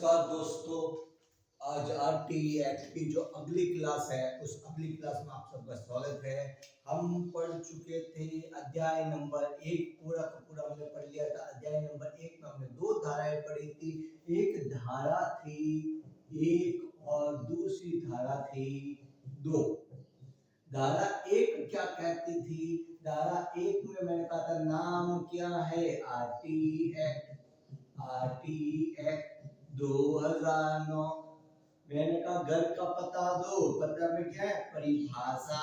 नमस्कार दोस्तों। आज आरटी एक्ट की जो अगली क्लास है उस अगली क्लास में आप सबका स्वागत है। हम पढ़ चुके थे अध्याय नंबर 1, पूरा का पूरा हमने पढ़ लिया था। अध्याय नंबर 1 में हमने दो धाराएं पढ़ी थी। एक धारा थी 1 और दूसरी धारा थी 2। धारा 1 क्या कहती थी? धारा 1 में मैंने कहा था नाम क्या है? RT act 2009। मैंने कहा घर का पता दो। पता में क्या है? परिभाषा।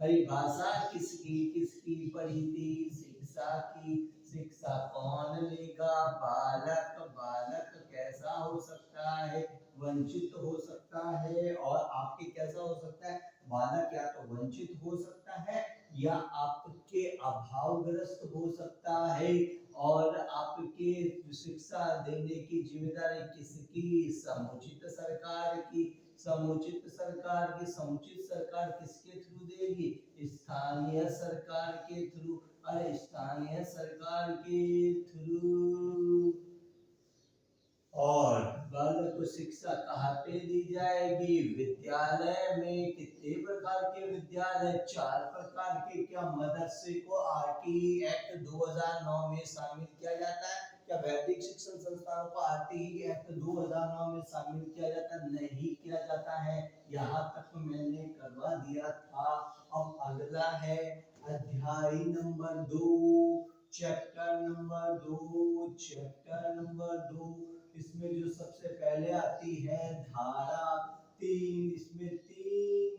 परिभाषा किसकी पढ़ी थी? शिक्षा की। शिक्षा कौन लेगा? बालक। बालक कैसा हो सकता है? वंचित हो सकता है। और आपके कैसा हो सकता है? बालक या तो वंचित हो सकता है या आपके अभावग्रस्त हो सकता है। और आपके शिक्षा देने की जिम्मेदारी किसकी? समुचित सरकार की। समुचित सरकार की। समुचित सरकार किसके थ्रू देगी? स्थानीय सरकार के थ्रू। अरे स्थानीय सरकार के थ्रू। और बालक को शिक्षा कहाँ पे दी जाएगी? विद्यालय में। कितने प्रकार के विद्यालय? 4 प्रकार के। क्या मदरसे को आरटी एक्ट 2009 में शामिल किया जाता है? क्या वैदिक शिक्षण संस्थानों को आरटी एक्ट 2009 में शामिल किया जाता है? नहीं किया जाता है। यहाँ तक मैंने करवा दिया था। अब अगला है अध्याय number 2, chapter number 2। Chapter number 2 इसमें जो सबसे पहले आती है धारा 3। इसमें 3,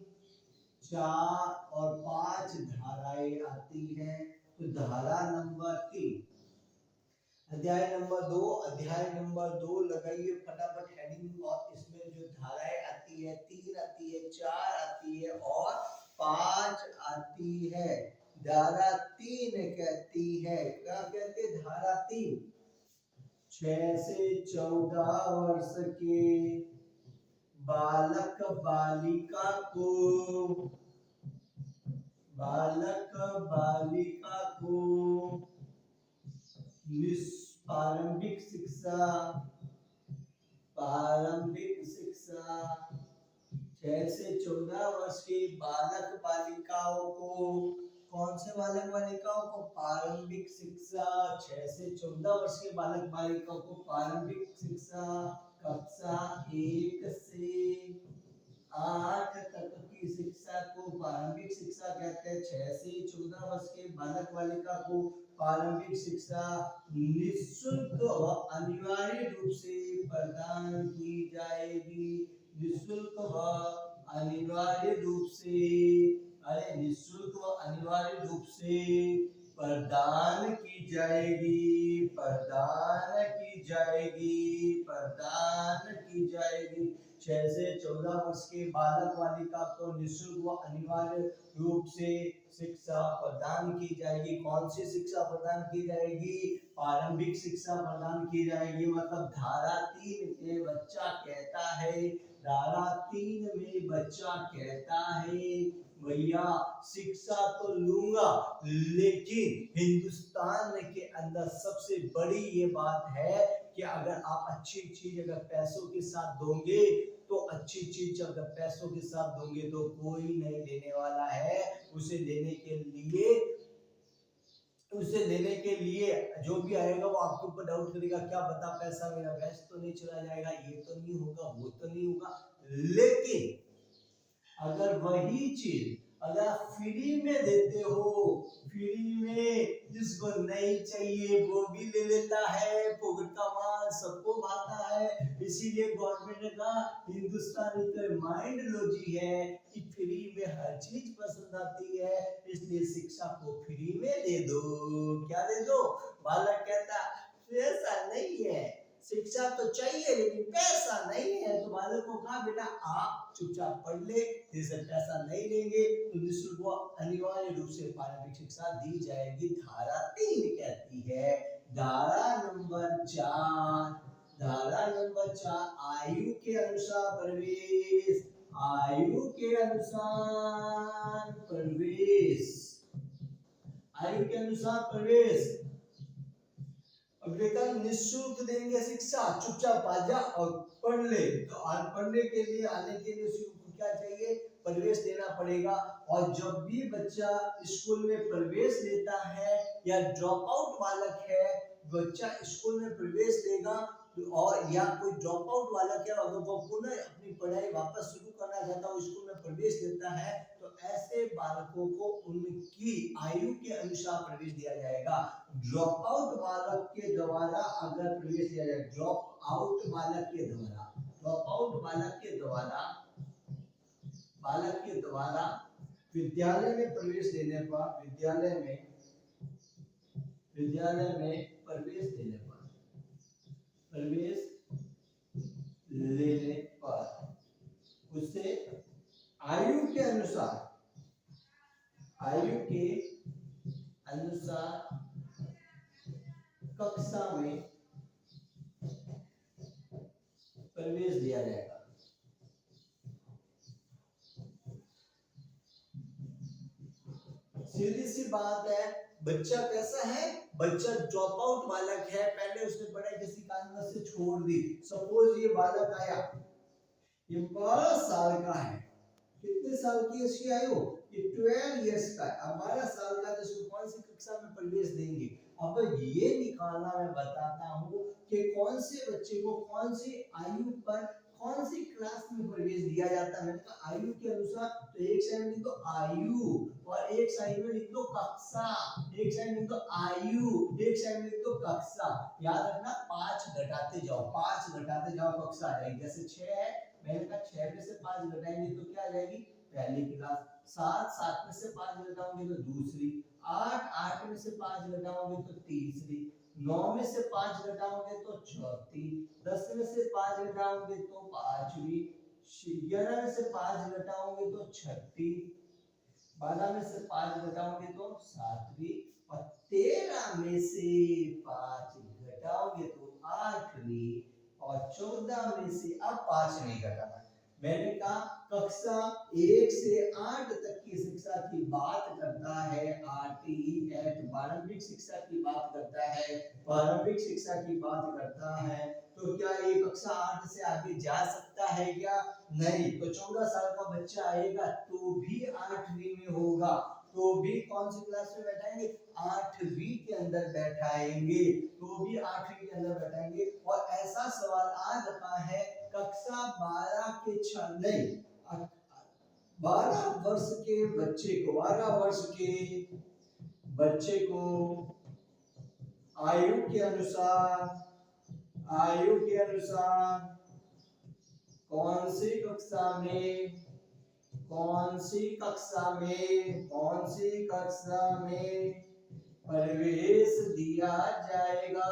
4 और 5 धाराएं आती हैं। तो धारा नंबर 3 अध्याय नंबर 2। अध्याय नंबर 2 लगाइए फटाफट हेडिंग। और इसमें जो धाराएं आती है 3 आती है, 4 आती है और 5 आती है। धारा 3 कहती है, क्या कहती है? धारा 3 6 से 14 वर्ष के बालक बालिका को प्रारंभिक शिक्षा 6 से 14 वर्ष के बालक बालिकाओं को, कौन से बालक बालिकाओं को? प्रारंभिक शिक्षा। 6 से 14 वर्ष के बालक बालिकाओं को प्रारंभिक शिक्षा कक्षा 1 से 8 तक की शिक्षा को प्रारंभिक शिक्षा कहते हैं। 6 से 14 वर्ष के बालक बालिका को प्रारंभिक शिक्षा निःशुल्क व अनिवार्य रूप से प्रदान की जाएगी। निःशुल्क व अनिवार्य रूप से, निःशुल्क व अनिवार्य रूप से प्रदान की जाएगी। प्रदान की जाएगी। प्रदान की जाएगी। 6 से 14 वर्ष के बालक बालिका को निःशुल्क व अनिवार्य रूप से शिक्षा प्रदान की जाएगी। कौन सी शिक्षा प्रदान की जाएगी? प्रारंभिक शिक्षा प्रदान की जाएगी। मतलब धारा 3 में बच्चा कहता है, धारा 3 में बच्चा कहता है भैया शिक्षा तो लूंगा, लेकिन हिंदुस्तान के अंदर सबसे बड़ी ये बात है कि अगर आप अच्छी चीज अगर पैसों के साथ दोगे तो अच्छी चीज अगर पैसों के साथ दोगे तो कोई नहीं लेने वाला है। उसे लेने के लिए जो भी आएगा वो आपके ऊपर डाउट करेगा, क्या बता पैसा मेरा वेस्ट तो नहीं चला जाएगा, ये तो नहीं होगा, वो तो नहीं होगा। लेकिन अगर वही चीज अगर आप फ्री में देते हो, फ्री में, जिसको नहीं चाहिए वो भी ले लेता है। फोकट का माल सबको भाता है। इसीलिए गवर्नमेंट ने कहा, हिंदुस्तानी का माइंड लॉजी है कि फ्री में हर चीज पसंद आती है, इसलिए शिक्षा को फ्री में दे दो। क्या दे दो? बालक कहता पैसा नहीं है, शिक्षा तो चाहिए लेकिन पैसा नहीं है। तो बालक को कहा बेटा आप चुपचाप पढ़ ले, जैसे पैसा नहीं लेंगे तो निःशुल्क व अनिवार्य रूप से प्रारंभिक शिक्षा दी जाएगी। धारा 3 कहती है। धारा नंबर 4। धारा नंबर 4 आयु के अनुसार प्रवेश। आयु के अनुसार प्रवेश। आयु के अनुसार प्रवेश अब देखा निःशुल्क देंगे शिक्षा, चुपचाप आ जा और पढ़ ले। तो पढ़ने के लिए आने के लिए उसको क्या चाहिए, प्रवेश देना पड़ेगा। और जब भी बच्चा स्कूल में प्रवेश लेता है या ड्रॉप आउट बालक है, बच्चा स्कूल में प्रवेश लेगा और या कोई ड्रॉप आउट बालक है अगर वो पुनः अपनी पढ़ाई वापस शुरू करना चाहता है, स्कूल में प्रवेश लेता है, तो ऐसे बालकों को उनकी आयु के अनुसार प्रवेश दिया जाएगा। ड्रॉप आउट बालक के द्वारा अगर प्रवेश दिया जाए, ड्रॉप आउट बालक के द्वारा, ड्रॉप आउट बालक के द्वारा विद्यालय में प्रवेश लेने पर, विद्यालय में प्रवेश लेने पर उसे आयु के अनुसार कक्षा में प्रवेश दिया जाएगा। सीधी सी बात है, बच्चा कैसा है, बच्चा ड्रॉप आउट बालक है, पहले उसने पढ़ाई किसी कारणवश से छोड़ दी। सपोज ये बालक आया, ये 12 साल का है, कितने साल की इसकी आयु, ये 12 इयर्स का है। अब 12 साल का तो इसको कौन सी कक्षा में प्रवेश देंगे। अब ये निकालना मैं बताता हूँ कि कौन से बच्चे को कौन सी आयु पर कौन सी क्लास में प्रवेश दिया जाता है। मैंने कहा आयु के अनुसार, तो एक साइड में लिख दो आयु और एक साइड में लिख दो कक्षा, एक साइड में लिख दो आयु, एक साइड में लिख दो कक्षा। याद रखना 5 घटाते जाओ कक्षा आ जाएगी। जैसे 6 है, मैंने कहा 6 में से 5 घटाएंगे तो क्या आ जाएगी, पहली क्लास। 7 में से 5 घटाओगे तो दूसरी, 8 में से 5 घटाओगे तो तीसरी, 9 में से 5 घटाओगे तो चौथी, 10 में से 5 घटाओगे तो पांचवी, 11 में से 5 घटाओगे तो छठी, 12 में से 5 घटाओगे तो सातवीं, और 13 में से 5 घटाओगे तो आठवीं, और 14 में से अब 5 नहीं घटाना। मैंने कहा कक्षा 1 से 8 तक की शिक्षा की बात करता है आरटीई एक्ट, प्रारंभिक शिक्षा की बात करता है, प्रारंभिक शिक्षा की बात करता है। तो क्या ये कक्षा 8 से आगे जा सकता है क्या, नहीं। तो 14 साल का बच्चा आएगा तो भी 8वीं में होगा, तो भी कौन सी क्लास में बैठाएंगे, 8वीं के अंदर बैठाएंगे, तो भी 8वीं के अंदर बैठाएंगे। और ऐसा सवाल आ रखा है कक्षा 12 के नहीं 12 वर्ष के बच्चे को, 12 वर्ष के बच्चे को आयु के अनुसार कौन सी कक्षा में प्रवेश दिया जाएगा।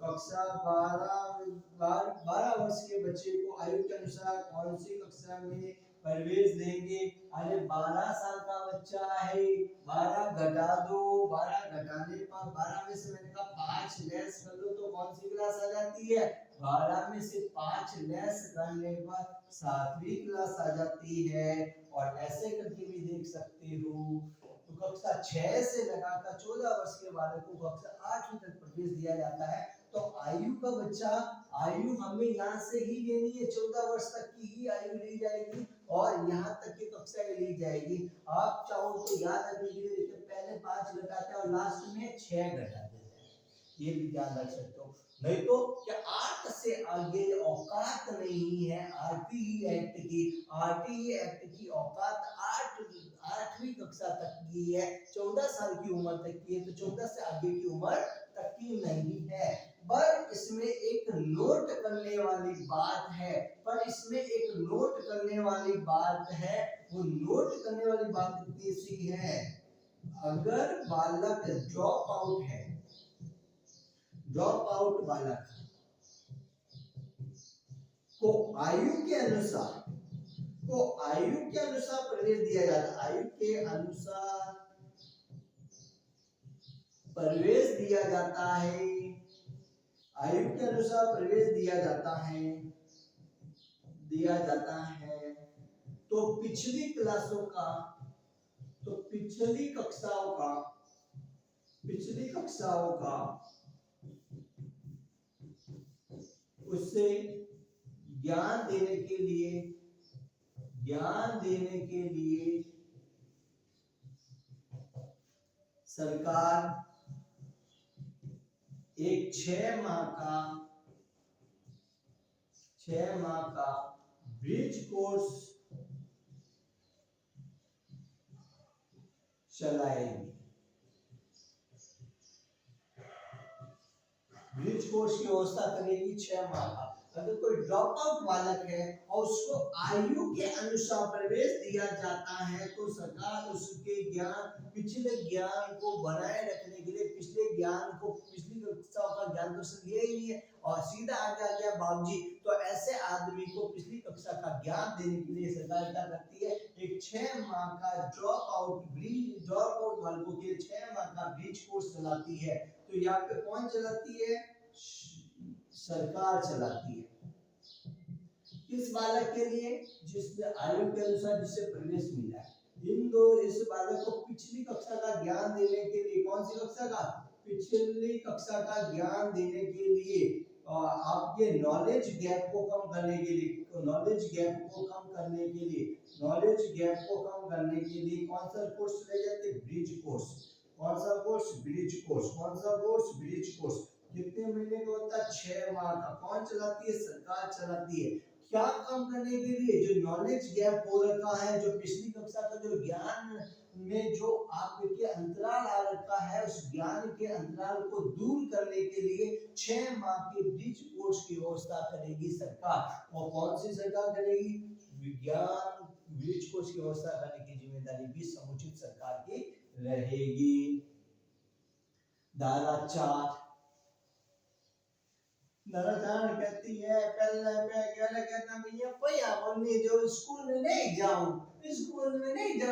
कक्षा 12 वर्ष के बच्चे को आयु के अनुसार कौन सी कक्षा में प्रवेश देंगे। अरे 12 साल का बच्चा है, 12 घटा दो, 12 घटाने पर 12 में से मैंने कहा 5 लेस कर लो तो कौन सी क्लास आ जाती है, 12 में से 5 लेस करने पर 7वीं क्लास आ जाती है। और ऐसे करके भी देख सकते हो। तो कक्षा 6 से लगाकर 14 वर्ष के बालक को कक्षा 8वीं तक प्रवेश दिया जाता है। तो आयु का बच्चा, आयु हमें यहाँ से ही लेनी है, 14 वर्ष तक की ही आयु ली जाएगी और यहाँ तक की कक्षा ली जाएगी। आप चाहो तो याद रखने के लिए पहले 5 घटाते हैं और लास्ट में 6 घटाते हैं, ये भी ध्यान रख सकते हो। नहीं तो क्या 8 से आगे औकात नहीं है आरटीई एक्ट की औकात 8वीं कक्षा तक की है, 14 साल की उम्र तक की है, तो 14 से आगे की उम्र तक की नहीं है। पर इसमें एक नोट करने वाली बात है, वो नोट करने वाली बात इतनी सी है, अगर बालक ड्रॉप आउट बालक को आयु के अनुसार प्रवेश दिया जाता है, आयु के अनुसार प्रवेश दिया जाता है, तो पिछली कक्षाओं का पिछली कक्षाओं का उससे ज्ञान देने के लिए सरकार एक 6 माह का ब्रिज कोर्स चलाएगी। ब्रिज कोर्स की व्यवस्था करेगी 6 माह का। अगर कोई ड्रॉप आउट बालक है और उसको आयु के अनुसार प्रवेश दिया जाता है तो सरकार उसके पिछले ज्ञान को बनाए रखने के लिए पिछली कक्षाओं का ज्ञान तो लिया ही नहीं है और सीधा आगे आ गया बाबूजी, तो ऐसे आदमी को पिछली कक्षा का ज्ञान देने के लिए सरकार क्या करती है, एक 6 माह का ड्रॉप आउट बालकों के 6 माह का ब्रिज कोर्स चलाती है। तो यहाँ पे कौन चलाती है, सरकार चलाती है। किस बालक के लिए, जिसने आयु के अनुसार जिससे प्रवेश मिला है। इस बालक को पिछली कक्षा का ज्ञान देने के लिए, कौन सी कक्षा का, पिछली कक्षा का ज्ञान देने के लिए आपके नॉलेज गैप को कम करने के लिए कौन सा कोर्स ले जाते, ब्रिज कोर्स। कौन सा कोर्स, ब्रिज कोर्स। कितने महीने का होता है, 6 माह का। कौन चलाती है, सरकार चलाती है। क्या काम करने के लिए, जो नॉलेज गैप हो रखा है, जो पिछली कक्षा का जो ज्ञान में जो आपके अंतराल आ रखा है, उस ज्ञान के अंतराल को दूर करने के लिए 6 माह के ब्रिज कोर्स की व्यवस्था करेगी सरकार। और कौन सी सरकार करेगी, विज्ञान ब्रिज कोर्स की व्यवस्था करने की जिम्मेदारी भी समुचित सरकार की रहेगी। धारा 4 कहती है, पहले कहता भैया भैया बोलने जो स्कूल में नहीं जाऊं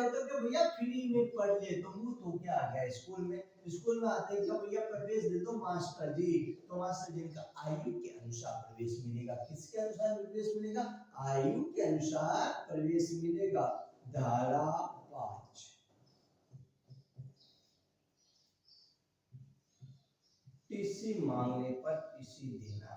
तो क्या भैया फ्री में पढ़ ले, तो मुंह तो क्या आ गया स्कूल में आते क्या भैया प्रवेश दे दो मास्टर जी। तो मास्टर जी का आयु के अनुसार प्रवेश मिलेगा। किसके अनुसार प्रवेश मिलेगा, आयु के अनुसार प्रवेश मिलेगा। धारा 5 टीसी मांगने पर टीसी देना।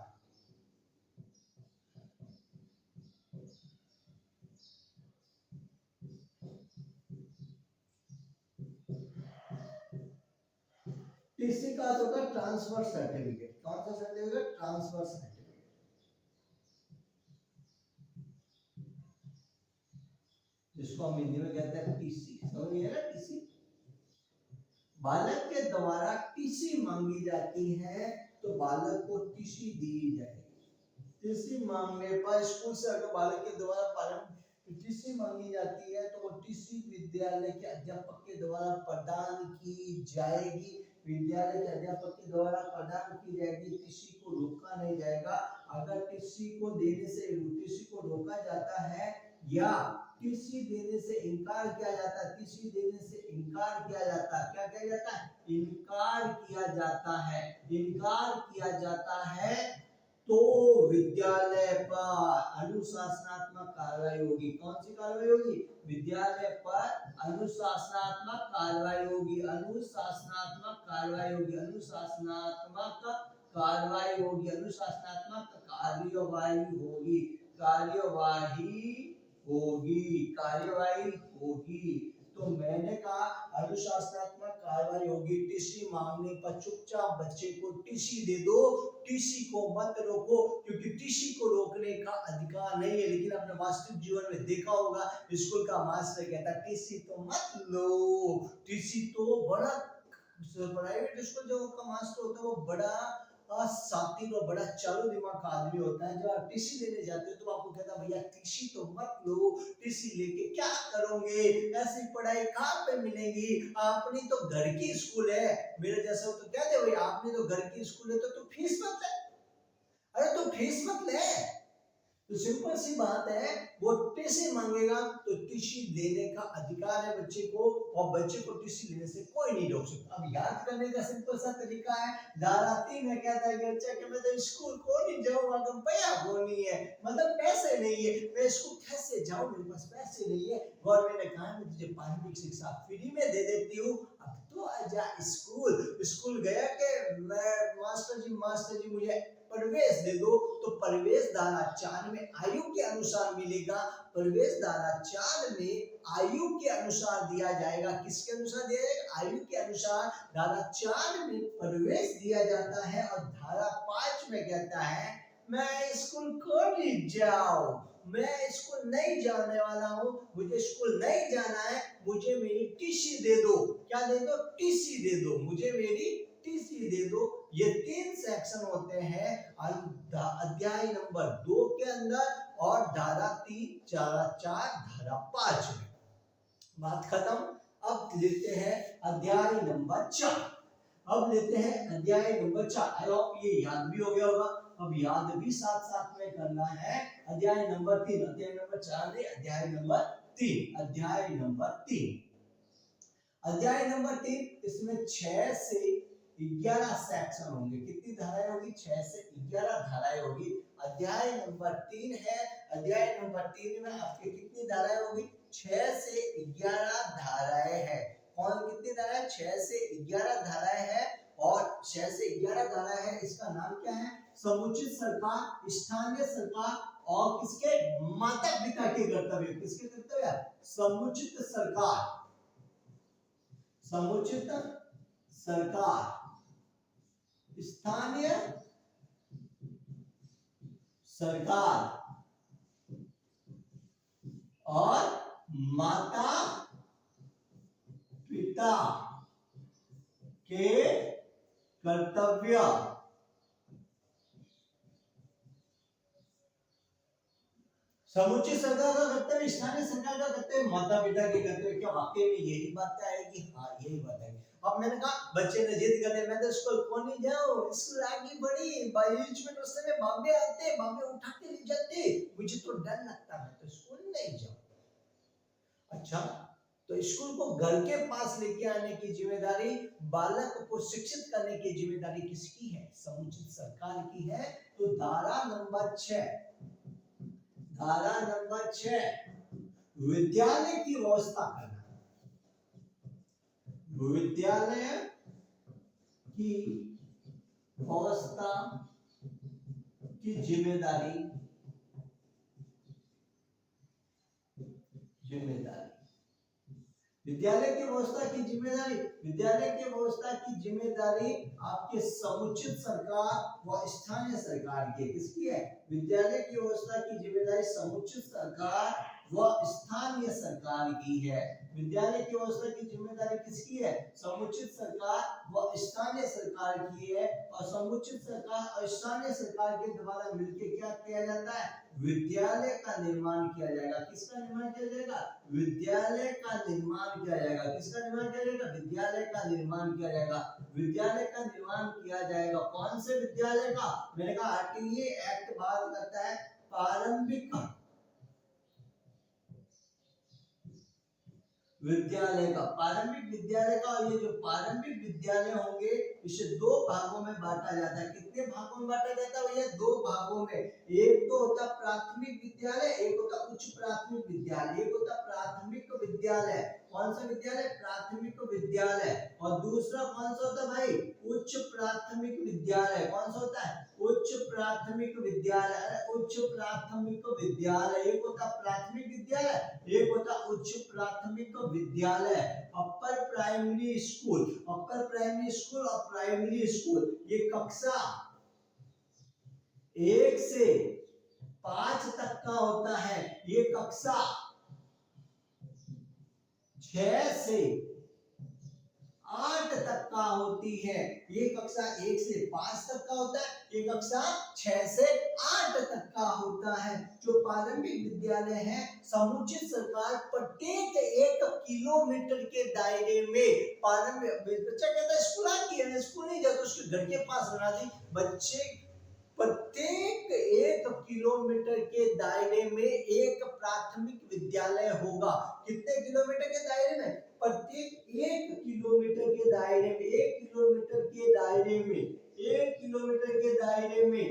टीसी का होगा ट्रांसफर सर्टिफिकेट। कौन सा सर्टिफिकेट, ट्रांसफर सर्टिफिकेट। जिसको हम हिंदी में कहते हैं टीसी, समझिए ना, टीसी। बालक के द्वारा टीसी मांगी जाती है तो बालक को टीसी दी जाएगी। टीसी मांगने पर स्कूल से अगर बालक के द्वारा टीसी मांगी जाती है तो वो टीसी विद्यालय के अध्यापक के द्वारा प्रदान की जाएगी। टीसी को रोका नहीं जाएगा। अगर टीसी को रोका जाता है या टीसी देने से इनकार किया जाता है, इनकार किया जाता है तो विद्यालय पर अनुशासनात्मक कार्रवाई होगी। कौन सी कार्रवाई होगी, विद्यालय पर अनुशासनात्मक कार्रवाई होगी। कार्यवाही होगी। तो मैंने कहा अनुशासनात्मक कार्रवाई होगी। टीसी मांगने पर चुपचाप बच्चे को टीसी दे दो, टीसी को मत रोको, क्योंकि टीसी को रोकने का अधिकार नहीं है। लेकिन आपने वास्तविक जीवन में देखा होगा, स्कूल का मास्टर कहता है टीसी तो मत लो। टीसी तो बड़ा प्राइवेट स्कूल जो का मास्टर होता है वो बड़ा शातिर और बड़ा चालू दिमाग का आदमी होता है। जब आप टीसी लेने जाते हो तो आपको कहता है भैया टीसी तो मत लो, टीसी लेके क्या करोगे, ऐसी पढ़ाई कहाँ पे मिलेगी, अपनी तो घर की स्कूल है। मेरे जैसा हो तो कहते भाई आपने तो घर की स्कूल है तो तू फीस मत ले, अरे तू फीस मत ले। तो सिंपल सी बात है, वो टीसी मांगेगा तो टीसी देने का अधिकार है बच्चे को, और बच्चे को टीसी लेने से कोई नहीं रोक सकता। अब याद करने का सिंपल सा तरीका है, धारा 3 में कहता है कि अच्छा कि मैं तो स्कूल को नहीं जाऊंगा, तो पैसा को नहीं है, मतलब पैसे नहीं है, मैं स्कूल कैसे जाऊं, मेरे पास पैसे नहीं है। गवर्नमेंट ने कहा मैं तुझे प्राथमिक शिक्षा फ्री में दे देती हूँ, अब तो आजा स्कूल। स्कूल गया कि मैं मास्टर जी मुझे प्रवेश दे दो, तो प्रवेश धारा 4 में आयु के अनुसार मिलेगा। प्रवेश धारा 4 में आयु के अनुसार दिया जाएगा। किसके अनुसार दिया जाएगा? आयु के अनुसार धारा 4 में प्रवेश दिया जाता है। और धारा 5 में कहता है मैं स्कूल को नहीं जाऊं, मैं स्कूल नहीं जाने वाला हूँ, मुझे स्कूल नहीं जाना है, मुझे मेरी टीसी दे दो। क्या दे दो? टीसी दे दो, मुझे मेरी टीसी दे दो। ये 3 सेक्शन होते हैं अध्याय नंबर 2 के अंदर और धारा 3, धारा 4, धारा 5 में। बात खत्म। अब लेते हैं अध्याय नंबर 4। अब लेते हैं अध्याय नंबर 4। आई होप ये याद भी हो गया होगा। अब याद भी साथ साथ में करना है। अध्याय नंबर 3, अध्याय नंबर 4 नहीं, अध्याय नंबर 3, अध्याय नंबर 3। अध्याय नंबर 3, इसमें 6 से 11 सेक्शन होंगे। कितनी धाराएं होगी? 6 से 11 धाराएं होगी। अध्याय नंबर 3 है। अध्याय नंबर 3 में आपके कितनी धाराएं होगी? 6 से 11 धाराएं हैं। कौन कितनी धाराएं? 6 से 11 धाराएं हैं। और 6 से 11 धाराएं हैं। इसका नाम क्या है? समुचित सरकार, स्थानीय सरकार और किसके? माता पिता के कर्तव्य। किसके कर्तव्य? समुचित सरकार, समुचित सरकार, स्थानीय सरकार और माता पिता के कर्तव्य। समुचित सरकार का कर्तव्य, स्थानीय सरकार का कर्तव्य, माता पिता के कर्तव्य। क्या वाकई में यही बात आएगी? हाँ यही बात है। अब मैंने कहा बच्चे ने जिद कर लिया मैं तो स्कूल को नहीं जाऊं, स्कूल आगे बढ़ी, बीच में उस समय बाबे आते, बाबे उठा के ले जाते, मुझे तो डर लगता, मैं तो स्कूल नहीं जाऊं। अच्छा, तो स्कूल को घर के पास लेके आने की जिम्मेदारी, बालक को शिक्षित करने की जिम्मेदारी किसकी है? समुचित सरकार की है। तो धारा नंबर 6, धारा नंबर 6, विद्यालय की व्यवस्था करना। विद्यालय की व्यवस्था की जिम्मेदारी, विद्यालय की व्यवस्था की जिम्मेदारी, विद्यालय की व्यवस्था की जिम्मेदारी आपके समुचित सरकार व स्थानीय सरकार की। किसकी है? विद्यालय की व्यवस्था की जिम्मेदारी समुचित सरकार व स्थानीय सरकार की है। विद्यालय की व्यवस्था की जिम्मेदारी किसकी है? समुचित सरकार व स्थानीय सरकार की है। और समुचित सरकार और स्थानीय सरकार के द्वारा मिलकर क्या किया जाता है? विद्यालय का निर्माण किया जाएगा। किसका निर्माण किया जाएगा? विद्यालय का निर्माण किया जाएगा। किसका निर्माण किया जाएगा? विद्यालय का निर्माण किया जाएगा। विद्यालय का निर्माण किया जाएगा। कौन से विद्यालय का? मैंने कहा आरटीई एक्ट बात करता है प्रारंभिक विद्यालय का, प्रारंभिक विद्यालय का। और ये जो प्रारंभिक विद्यालय होंगे इसे 2 भागों में बांटा जाता है। कितने भागों में बांटा जाता है? ये 2 भागों में। एक तो होता प्राथमिक विद्यालय, एक होता उच्च प्राथमिक विद्यालय। एक होता प्राथमिक विद्यालय। कौन सा विद्यालय? प्राथमिक विद्यालय। और दूसरा कौन सा होता है भाई? उच्च प्राथमिक विद्यालय। कौन सा होता है? उच्च प्राथमिक विद्यालय। उच्च प्राथमिक विद्यालय, एक होता प्राथमिक विद्यालय, एक होता उच्च प्राथमिक विद्यालय। Upper primary school, upper primary school और प्राइमरी स्कूल, ये कक्षा 1 से 5 तक का होता है। ये कक्षा 6 से 8 तक का होती है। ये कक्षा 1 से 5 तक का होता है, ये कक्षा 6 से 8 तक का होता है। जो प्रारंभिक विद्यालय है, समुचित सरकार प्रत्येक 1 किलोमीटर के दायरे में, प्रारंभिक बच्चा कहता है स्कूल आती है, स्कूल नहीं जाता, उसके घर के पास बना दी। बच्चे प्रत्येक 1 किलोमीटर के दायरे में एक प्राथमिक विद्यालय होगा। कितने किलोमीटर के दायरे में? प्रत्येक 1 किलोमीटर के दायरे में, 1 किलोमीटर के दायरे में, 1 किलोमीटर के दायरे में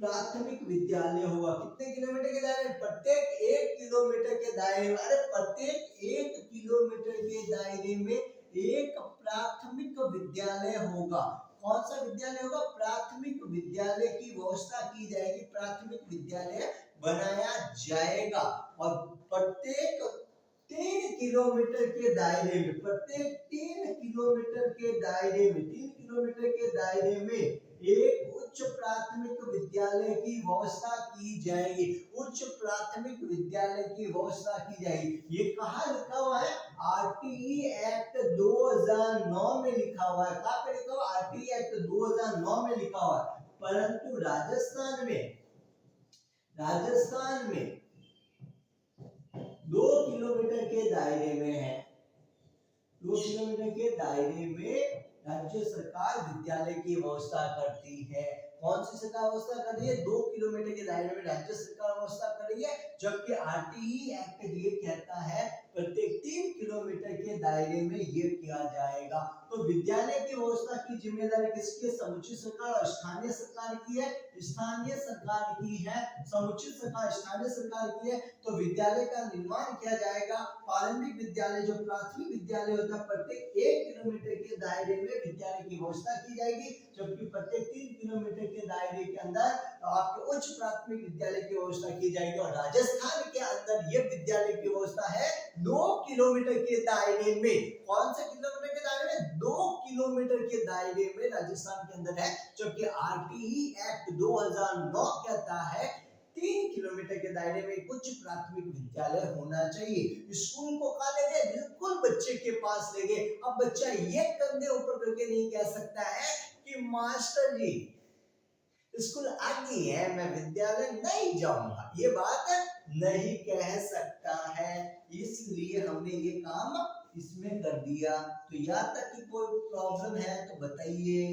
प्राथमिक विद्यालय होगा। कितने किलोमीटर के दायरे? प्रत्येक 1 किलोमीटर के दायरे में, अरे प्रत्येक 1 किलोमीटर के दायरे में एक प्राथमिक विद्यालय होगा। कौन सा विद्यालय होगा? प्राथमिक विद्यालय की व्यवस्था की जाएगी, प्राथमिक विद्यालय बनाया जाएगा। और प्रत्येक 3 किलोमीटर के दायरे में, प्रत्येक 3 किलोमीटर के दायरे में, 3 किलोमीटर के दायरे में एक उच्च प्राथमिक विद्यालय की व्यवस्था की जाएगी, उच्च प्राथमिक विद्यालय की व्यवस्था की जाएगी। ये कहाँ लिखा हुआ है? आरटीई एक्ट 2009 में लिखा हुआ है। कहाँ पे लिखा हुआ? आरटीई एक्ट 2009 में लिखा हुआ है। परंतु राजस्थान में 2 किलोमीटर के दायरे में है, 2 किलोमीटर के दायरे में राज्य सरकार विद्यालय की व्यवस्था करती है। कौन सी सरकार व्यवस्था कर रही है? 2 किलोमीटर के दायरे में राज्य सरकार व्यवस्था कर रही है, जबकि आरटीई एक्ट ये कहता है प्रत्येक 3 किलोमीटर के दायरे में ये किया जाएगा। तो विद्यालय की व्यवस्था की जिम्मेदारी किसकी है? समुचित सरकार और स्थानीय सरकार की है। स्थानीय सरकार की है, समुचित सरकार स्थानीय सरकार की है। तो विद्यालय का निर्माण किया जाएगा। प्रारंभिक विद्यालय जो प्राथमिक विद्यालय होता है, प्रत्येक 1 किलोमीटर के दायरे में विद्यालय की व्यवस्था की जाएगी, जबकि प्रत्येक 3 किलोमीटर के दायरे के अंदर आपके उच्च प्राथमिक विद्यालय की व्यवस्था की जाएगी। और राजस्थान के अंदर ये विद्यालय की व्यवस्था है 2 किलोमीटर के दायरे में। कौन से किलोमीटर के दायरे में? 2 किलोमीटर के दायरे में राजस्थान के अंदर है, जबकि आरटीई एक्ट 2009 कहता है 3 किलोमीटर के दायरे में उच्च प्राथमिक विद्यालय होना चाहिए। स्कूल को कहाँ ले गए? बिल्कुल बच्चे के पास ले गए। अब बच्चा ये कंधे ऊपर करके नहीं कह सकता है कि मास्टर जी स्कूल आगे है, मैं विद्यालय नहीं जाऊंगा, ये बात नहीं कह सकता है। इसलिए हमने ये काम इसमें कर दिया। तो यहाँ तक की कोई प्रॉब्लम है तो बताइए,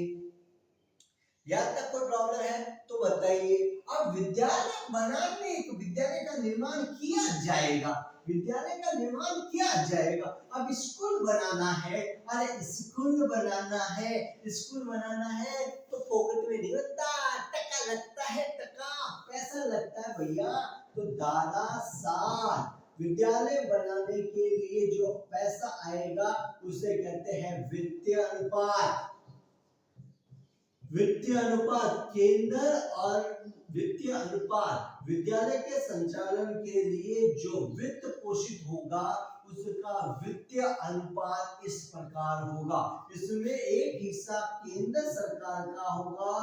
यहाँ तक कोई प्रॉब्लम है तो बताइए। अब विद्यालय बनाने, विद्यालय का निर्माण किया जाएगा, विद्यालय का निर्माण किया जाएगा। अब स्कूल बनाना है, अरे स्कूल बनाना है, स्कूल बनाना है तो फोकट में नहीं होता, टका लगता है, टका पैसा लगता है भैया। तो दादा साल विद्यालय बनाने के लिए जो पैसा आएगा उसे कहते हैं वित्तीय अनुपात। वित्तीय अनुपात केंद्र और वित्तीय अनुपात, विद्यालय के संचालन के लिए जो वित्त पोषित होगा उसका वित्तीय अनुपात इस प्रकार होगा। इसमें एक हिस्सा केंद्र सरकार का होगा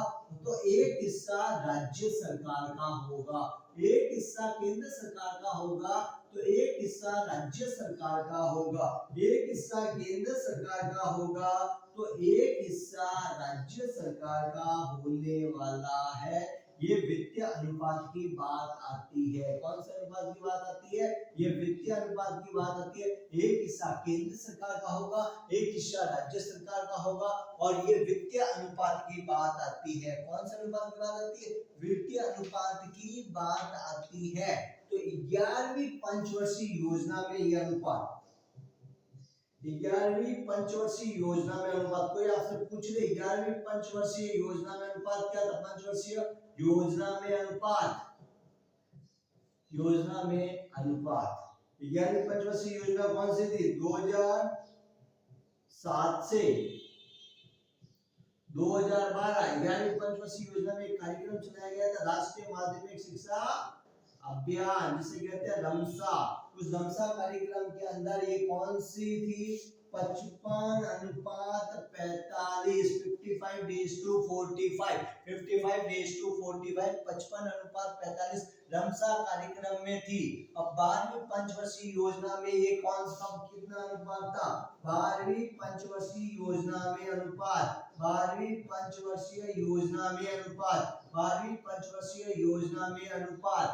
तो एक हिस्सा राज्य सरकार का होगा, एक हिस्सा केंद्र सरकार का होगा तो एक हिस्सा राज्य सरकार का होगा, एक हिस्सा केंद्र सरकार का होगा तो एक हिस्सा राज्य सरकार का होने वाला है। ये वित्तीय अनुपात की बात आती है। कौन से अनुपात की बात आती है? ये वित्तीय अनुपात की बात आती है। एक हिस्सा केंद्र सरकार का होगा, एक हिस्सा राज्य सरकार का होगा और ये वित्तीय अनुपात की बात आती है। कौन से अनुपात की बात आती है? वित्तीय अनुपात की बात आती है। तो 11वीं पंचवर्षीय योजना में यह अनुपात, 11वीं पंचवर्षीय योजना में अनुपात, कोई आपसे पूछ ले 11वीं पंचवर्षीय योजना में अनुपात क्या था? पंचवर्षीय योजना में अनुपात, योजना में अनुपात 11वीं पंचवर्षीय योजना कौन सी थी? 2007 से 2012। 11वीं पंचवर्षीय योजना में एक कार्यक्रम चलाया गया था, राष्ट्रीय माध्यमिक शिक्षा अभियान, जिसे कहते हैं रमसा। उस रमसा कार्यक्रम के अंदर ये कौन सी थी? 55:45, 55:45, 55:45 रमसा कार्यक्रम में थी। अब 12वीं पंचवर्षीय योजना में ये कौन सा कितना अनुपात था? 12वीं पंचवर्षीय योजना में अनुपात, 12वीं पंचवर्षीय योजना में अनुपात, 12वीं पंचवर्षीय योजना में अनुपात,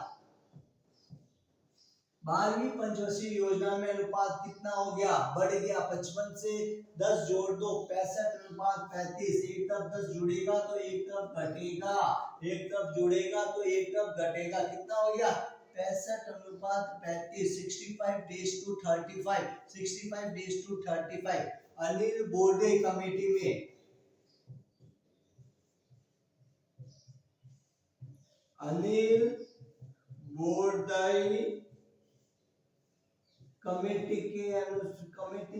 12वीं पंचवर्षीय योजना में अनुपात कितना हो गया? बढ़ गया। 55 से 10 जोड़ दो, 65:35। एक तरफ 10 जुड़ेगा तो एक तरफ घटेगा, एक तरफ जुड़ेगा तो एक तरफ घटेगा। कितना हो गया? 65:35, 65:35, 65:35। अनिल बोर्डे कमेटी में अनिल बोरदई कमेटी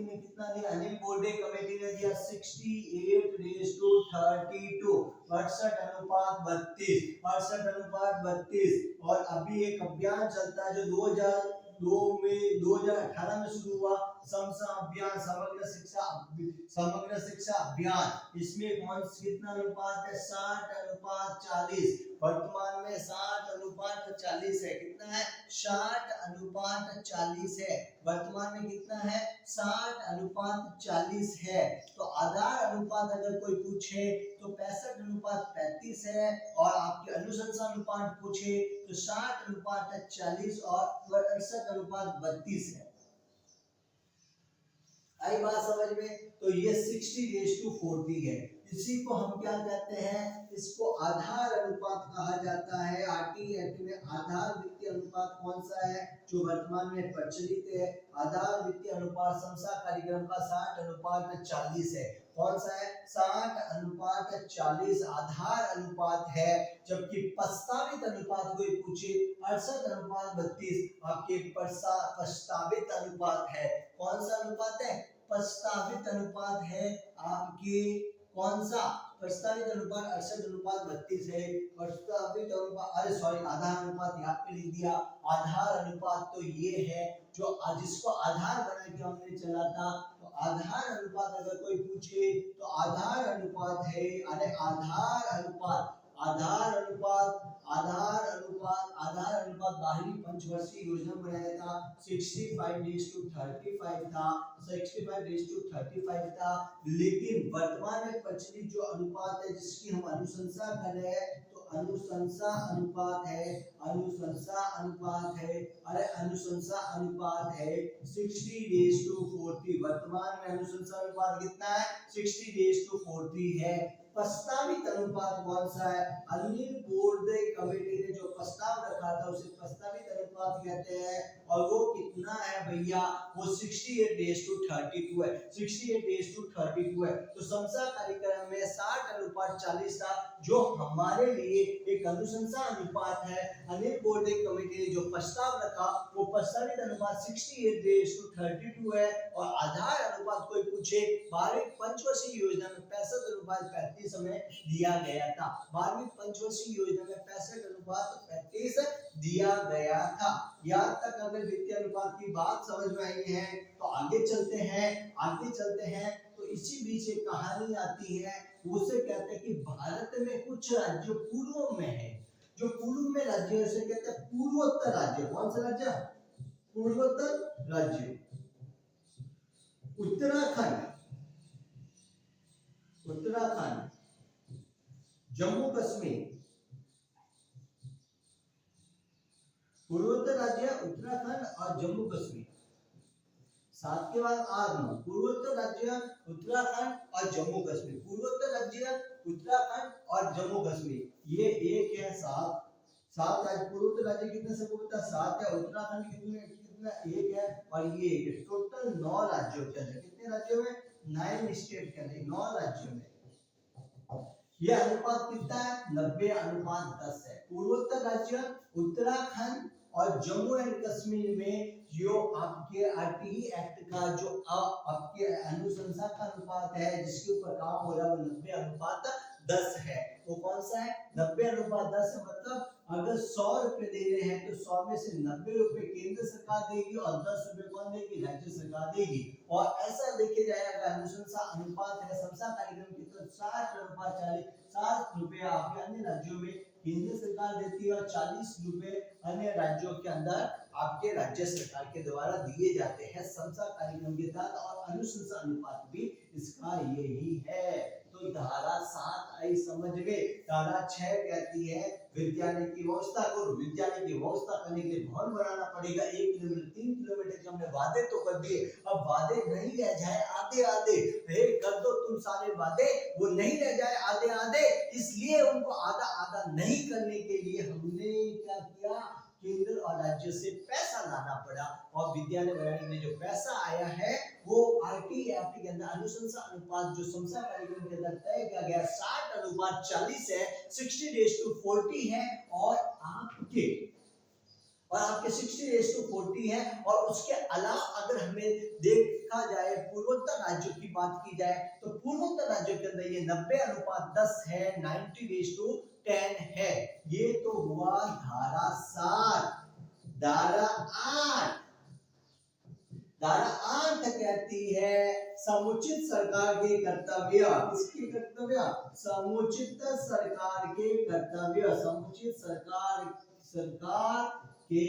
ने कितना दिया? अनिल बोरदई कमेटी ने दिया 68:32, 62:32। और अभी एक अभियान चलता है जो 2018 में शुरू हुआ, समसा अभियान, समग्र शिक्षा अभियान। इसमें कितना अनुपात है? 60:40। वर्तमान में 60:40 है। कितना है? 60:40 है। वर्तमान में कितना है? 60:40 है। तो आधार अनुपात अगर कोई पूछे तो 65:35 है, और आपके अनुशंसा अनुपात पूछे तो 60:40 और 68:32 है। आई बात समझ में? तो ये 60:40 है। इसी को हम क्या कहते हैं? इसको आधार अनुपात कहा जाता है। आरटीई एक्ट में आधार वित्तीय अनुपात कौन सा है जो वर्तमान में प्रचलित है? आधार वित्तीय अनुपात समसा कार्यक्रम का 60:40 है। कौन सा है? 60:40 आधार अनुपात है। जबकि प्रस्तावित अनुपात कोई पूछे 68:32 आपके प्रस्तावित अनुपात है। कौन सा अनुपात है? प्रस्तावित अनुपात है आपके। कौन सा? प्रस्तावित अनुपात 68:32 है। प्रस्तावित अनुपात, अरे सॉरी, आधार अनुपात यहाँ पे लिख दिया। आधार अनुपात तो ये है जो जिसको आधार बना के हमने चला था। तो आधार अनुपात अगर कोई पूछे तो आधार अनुपात है, अरे आधार अनुपात 12वीं पंचवर्षीय योजना में बनाया था। 65:35 था, 65:35 था। लेकिन वर्तमान में प्रचलित जो अनुपात है जिसकी हम अनुशंसा कर रहे हैं, तो अनुशंसा अनुपात है। अरे अनुशंसा अनुपात है 60:40। वर्तमान में अनुशंसा अनुपात कितना है? 60:40 है। प्रस्तावित अनुपात कौन सा है? अनिल बोरदई कमेटी ने जो प्रस्ताव रखा था उसे प्रस्तावित अनुपात कहते हैं। और वो कितना है भैया? वो 68:32 है। 68:32 है। तो समसा कार्यक्रम में 60:40 था, जो हमारे लिए एक अनुशंसा अनुपात है। अनिल बोरदई कमेटी ने जो प्रस्ताव रखा वो प्रस्तावित अनुपात 68:32 है। और आधार अनुपात कोई पूछे 12वीं पंचवर्षीय योजना में 65:35 में दिया गया था। 12वीं पंचवर्षीय योजना में 65:35 दिया गया था। यहाँ तक अगर वित्तीय अनुपात की बात समझ में आई है तो आगे चलते हैं। तो इसी बीच एक कहानी आती है, उसे कहते हैं कि भारत में कुछ राज्य पूर्व में है। जो पूर्व में राज्य है उसे कहते हैं पूर्वोत्तर राज्य। कौन सा राज्य? पूर्वोत्तर राज्य। उत्तराखंड, जम्मू कश्मीर। पूर्वोत्तर राज्य उत्तराखंड और जम्मू कश्मीर। 7 के बाद 8 पूर्वोत्तर राज्य उत्तराखंड और जम्मू कश्मीर। पूर्वोत्तर राज्य उत्तराखंड और जम्मू कश्मीर, ये एक है 7 राज्य। पूर्वोत्तर राज्य कितने से होता है? 7 है। उत्तराखंड कितना? एक है। और ये एक है। टोटल 9 राज्यों के अंदर। कितने राज्यों में? 9 स्टेट के अंदर, 9 राज्यों में। यह अनुपात कितना है? 90:10 है। पूर्वोत्तर राज्य उत्तराखंड और जम्मू एंड कश्मीर में जो आपके आरटीई एक्ट का जो आपके अनुशंसा का अनुपात है जिसके ऊपर काम हो रहा है वो 90:10 है। वो कौन सा है? 90:10 है। मतलब अगर 100 रुपए दे रहे हैं तो 100 में से 90 रुपए केंद्र सरकार देगी और 10 रुपए कौन देगी? राज्य सरकार देगी। और ऐसा देखे जाएगा अनुशंसा अनुपात है समसा कार्यक्रम की तो 60:40। 60 रुपए आपके अन्य राज्यों में केंद्र सरकार देती है और 40 रुपए अन्य राज्यों के अंदर आपके राज्य सरकार के द्वारा दिए जाते हैं समसा कार्यक्रम के तहत। और अनुशंसा अनुपात भी इसका यही है। तो धारा 7 आई समझ में। धारा 6 कहती है विद्यालय की व्यवस्था करो। विद्यालय की व्यवस्था करने के लिए भवन बनाना पड़ेगा। 1 किलोमीटर 3 किलोमीटर के हमने वादे तो कर दिए, अब वादे नहीं रह जाए आधे कर दो तुम सारे वादे, वो नहीं रह जाए आधे, इसलिए उनको आधा नहीं करने के लिए हमने क्या किया? केंद्र और राज्य से पैसा लाना पड़ा। और विद्यालय बनाने में जो पैसा आया है वो आरटीई 40 एक्ट के अंदर अनुशंसा अनुपात जो समता कार्यक्रम के अंदर तय किया गया 60:40 है, 60:40 है और आपके 60:40 है। और उसके अलावा अगर हमें देखा जाए पूर्वोत्तर राज्यों की बात की जाए तो पूर्वोत्तर राज्यों के अंदर ये 90:10 है, 90:10 है। ये तो हुआ धारा 7। धारा 8 कहती है समुचित सरकार के कर्तव्य। किसके कर्तव्य? समुचित सरकार के कर्तव्य। समुचित सरकार के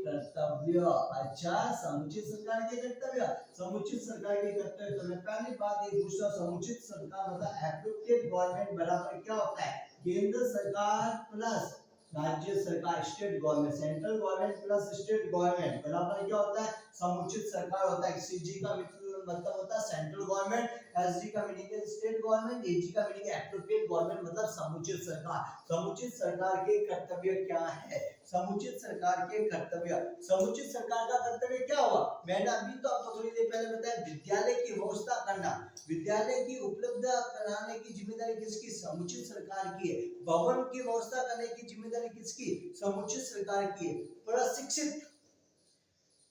कर्तव्य। अच्छा, समुचित सरकार के कर्तव्य। समुचित सरकार के कर्तव्य तो मैं पहली बात ये पूछ रहा हूं, समुचित सरकार मतलब एप्रोप्रिएट गवर्नमेंट बराबर क्या होता है? केंद्र सरकार प्लस राज्य सरकार, state government, central government plus state government बराबर क्या होता है? समुचित सरकार होता है। सीजी का मतलब होता है सेंट्रल गवर्नमेंट, एसजी का मीनिंग है स्टेट गवर्नमेंट, एजी का मीनिंग है एप्रोप्रिएट गवर्नमेंट मतलब समुचित सरकार। समुचित सरकार के कर्तव्य क्या है? समुचित सरकार के कर्तव्य, समुचित सरकार का कर्तव्य क्या हुआ? मैंने अभी तो आपको थोड़ी देर पहले बताया, विद्यालय की व्यवस्था करना, विद्यालय की उपलब्धता कराने की जिम्मेदारी किसकी? समुचित सरकार की है। भवन की व्यवस्था करने की जिम्मेदारी किसकी? समुचित सरकार की है। प्रशिक्षित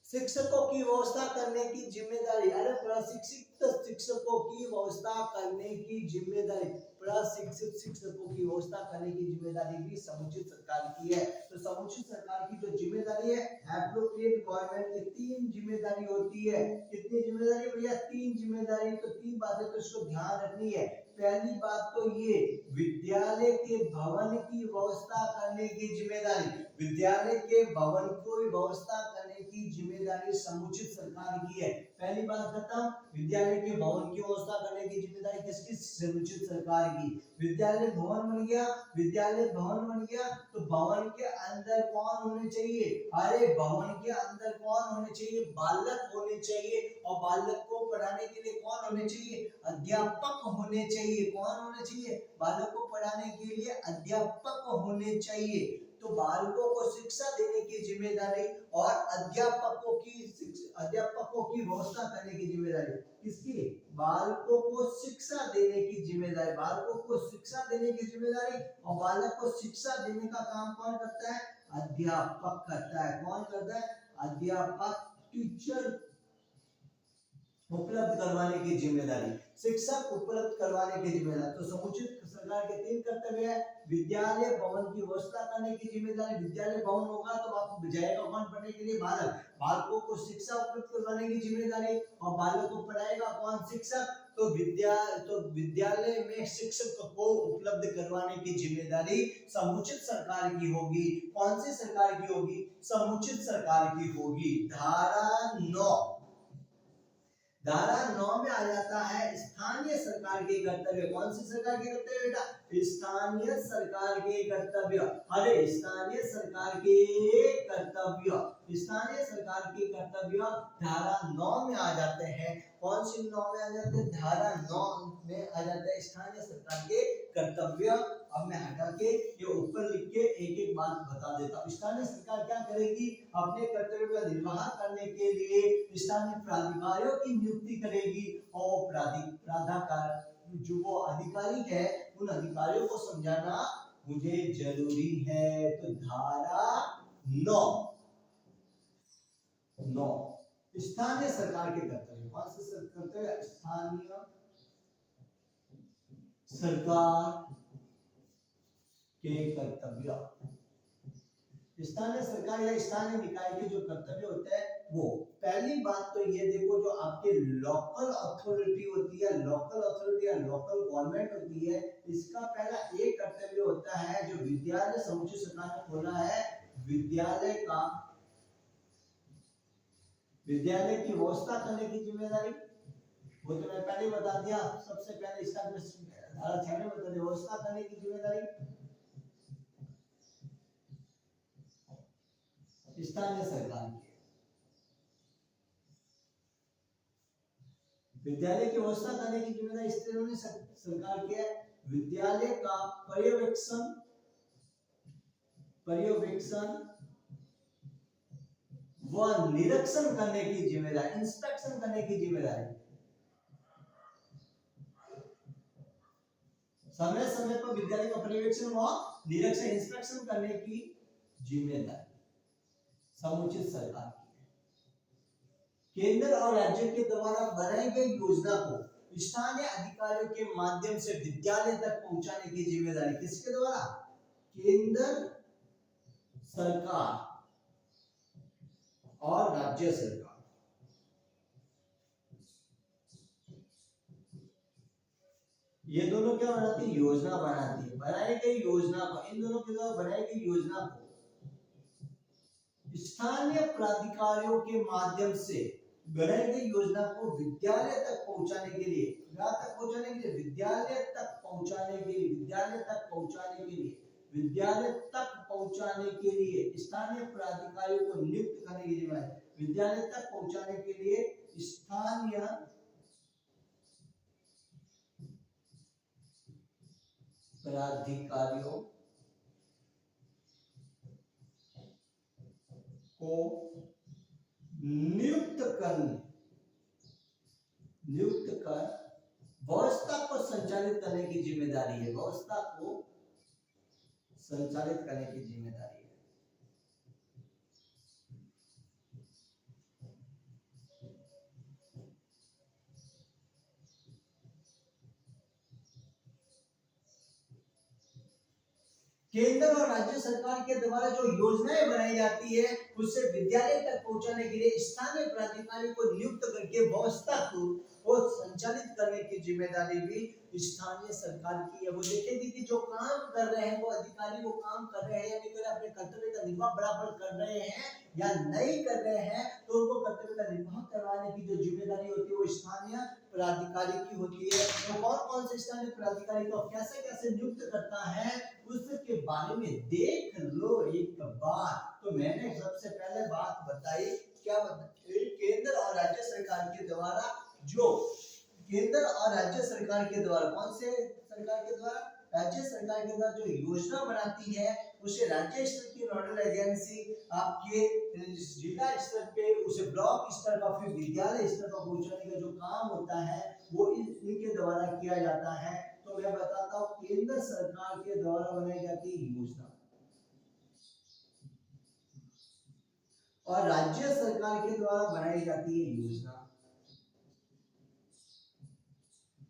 शिक्षकों की व्यवस्था करने की जिम्मेदारी, अरे प्रशिक्षित शिक्षकों की व्यवस्था करने की जिम्मेदारी, प्रशिक्षित शिक्षकों की व्यवस्था करने की जिम्मेदारी भी समुचित सरकार की है। तो समुचित सरकार की जो जिम्मेदारी है, एप्रोप्रिएट गवर्नमेंट की 3 जिम्मेदारी होती है। कितनी जिम्मेदारी भैया? 3 जिम्मेदारी। तो 3 बातें तो इसको ध्यान रखनी है। पहली बात तो ये, विद्यालय के भवन की व्यवस्था करने की जिम्मेदारी, विद्यालय के भवन को व्यवस्था करने की जिम्मेदारी समुचित सरकार की है। पहली बात खत्म। विद्यालय के भवन की व्यवस्था करने की जिम्मेदारी किसकी? समुचित सरकार की। विद्यालय भवन बन गया, विद्यालय भवन बन गया तो भवन के अंदर कौन होने चाहिए? अरे भवन के अंदर कौन होने चाहिए? बालक होने चाहिए। और बालक को पढ़ाने के लिए कौन होने चाहिए? अध्यापक होने चाहिए। कौन होने चाहिए? बालक को पढ़ाने के लिए अध्यापक होने चाहिए। तो बालकों को शिक्षा देने की जिम्मेदारी और अध्यापकों की व्यवस्था करने की जिम्मेदारी किसकी? बालकों को शिक्षा देने की जिम्मेदारी, बालकों को शिक्षा देने की जिम्मेदारी और बालक को शिक्षा देने का काम कौन करता है? अध्यापक करता है। कौन करता है? अध्यापक, टीचर उपलब्ध करवाने की जिम्मेदारी, शिक्षक उपलब्ध करवाने की जिम्मेदारी। तो समुचित सरकार के 3 कर्तव्य है। विद्यालय भवन की व्यवस्था करने की जिम्मेदारी, विद्यालय भवन होगा तो आपको जाएगा कौन पढ़ने के लिए? बालक। बालकों को शिक्षा उपलब्ध करवाने की जिम्मेदारी और बालक को पढ़ाएगा कौन? शिक्षक। तो विद्यालय में शिक्षक को उपलब्ध करवाने की जिम्मेदारी समुचित सरकार की होगी। कौन सी सरकार की होगी? समुचित सरकार की होगी। धारा 9 में आ जाता है स्थानीय सरकार के कर्तव्य। कौन सी सरकार के कर्तव्य बेटा? स्थानीय सरकार के कर्तव्य। अरे स्थानीय सरकार के कर्तव्य, स्थानीय सरकार के कर्तव्य धारा 9 में आ जाते हैं। कौन सी 9 में आ जाते हैं? धारा 9 में आ जाते हैं स्थानीय सरकार के कर्तव्य। अब मैं हटा के ये ऊपर लिख के एक एक बात बता देता हूँ। स्थानीय सरकार क्या करेगी? अपने कर्तव्य का निर्वाह करने के लिए स्थानीय प्राधिकारियों की नियुक्ति करेगी और प्राधिकार जो वो अधिकारी है उन अधिकारियों को समझाना मुझे जरूरी है। तो धारा 9 स्थानीय सरकार के कर्तव्य। कौन से कर्तव्य? स्थानीय सरकार के कर्तव्य। स्थानीय सरकार या स्थानीय निकाय के जो कर्तव्य होते हैं वो, पहली बात तो ये देखो, जो आपके लोकल अथॉरिटी होती है, लोकल अथॉरिटी या लोकल गवर्नमेंट होती है, इसका पहला एक कर्तव्य होता है जो विद्यालय समुचित सरकार ने खोला है, विद्यालय की व्यवस्था करने की जिम्मेदारी। वो तो मैं पहले बता दिया, सबसे पहले इसका धारा 6 में बता दिया, व्यवस्था करने की जिम्मेदारी स्थानीय सरकार की। विद्यालय की व्यवस्था करने की जिम्मेदारी स्थानीय सरकार की है। विद्यालय का पर्यवेक्षण व निरीक्षण करने की जिम्मेदारी, इंस्पेक्शन करने की जिम्मेदारी, समय समय पर विद्यालय का पर्यवेक्षण व निरीक्षण इंस्पेक्शन करने की जिम्मेदारी समुचित सरकार की है। केंद्र और राज्य के द्वारा बनाई गई योजना को स्थानीय अधिकारियों के माध्यम से विद्यालय तक पहुंचाने की जिम्मेदारी किसके द्वारा? केंद्र सरकार और राज्य सरकार। ये दोनों क्या बनाती है? योजना बनाती है। बनाई गई योजना को, इन दोनों के द्वारा बनाई गई योजना को स्थानीय प्राधिकारियों के माध्यम से बनाई गई योजना को विद्यालय तक पहुंचाने के लिए, कहां तक पहुंचाने के लिए? विद्यालय तक पहुंचाने के लिए, विद्यालय तक पहुंचाने के लिए, विद्यालय तक पहुंचाने के लिए स्थानीय प्राधिकारियों को नियुक्त करने की जिम्मेदारी। विद्यालय तक पहुंचाने के लिए स्थानीय प्राधिकारियों को नियुक्त कर व्यवस्था को संचालित करने की जिम्मेदारी है। व्यवस्था को संचालित करने की जिम्मेदारी है। केंद्र और राज्य सरकार के द्वारा जो योजनाएं बनाई जाती है उससे विद्यालय तक पहुंचाने के लिए स्थानीय प्राधिकारी को नियुक्त करके व्यवस्था को संचालित करने की जिम्मेदारी भी स्थानीय सरकार की है। वो देखेगी कि जो काम कर रहे हैं वो अधिकारी वो काम कर रहे हैं या नहीं कर रहे, अपने कर्तव्य का निर्वाह बराबर कर रहे हैं या नहीं कर रहे हैं, तो उनको कर्तव्य का निर्वाह करवाने की जो जिम्मेदारी होती है वो स्थानीय प्राधिकारी की होती है। तो कौन कौन से स्थानीय प्राधिकारी को कैसे कैसे नियुक्त करता है उसके बारे में देख लो एक बार। तो मैंने सबसे पहले बात बताई, क्या बताई? केंद्र और राज्य सरकार के द्वारा जो केंद्र और राज्य सरकार के द्वारा, कौन से सरकार के द्वारा? राज्य सरकार के द्वारा जो योजना बनाती है उसे राज्य स्तर की नोडल एजेंसी आपके जिला स्तर पे, उसे ब्लॉक स्तर पर, फिर विद्यालय स्तर पर पहुंचाने का जो काम होता है वो इनके द्वारा किया जाता है। तो मैं बताता हूँ, केंद्र सरकार के द्वारा बनाई जाती है योजना और राज्य सरकार के द्वारा बनाई जाती है योजना।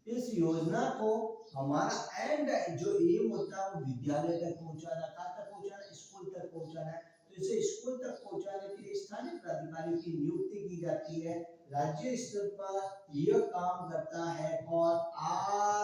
इस योजना को हमारा एंड जो एम होता है वो विद्यालय तक पहुंचाना, कहां तक पहुंचाना? स्कूल तक पहुंचाना है। तो इसे स्कूल तक पहुंचाने के लिए स्थानीय प्राधिकारियों की नियुक्ति की जाती है। राज्य स्तर पर यह काम करता है और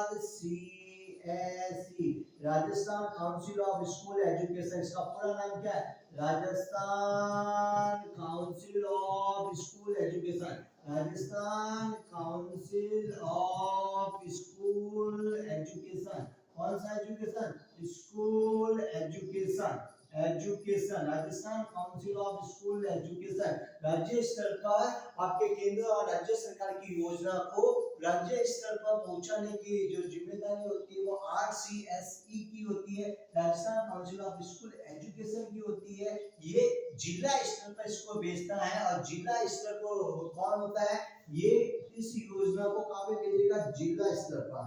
RCSE, Rajasthan council of school education. इसका पूरा नाम क्या है? Rajasthan council of school education. Rajasthan council of school education. कौन सा education? School education. Rajasthan council of school education राज्य स्तर पर आपके केंद्र और राज्य सरकार की योजना को राज्य स्तर पर पहुंचाने की जो जिम्मेदारी होती है वो RCSE की होती है, Rajasthan council of school education की होती है। ये जिला स्तर पर इसको भेजता है और जिला स्तर पर कौन होता है? ये इस योजना को कहां पे भेजेगा? जिला स्तर पर।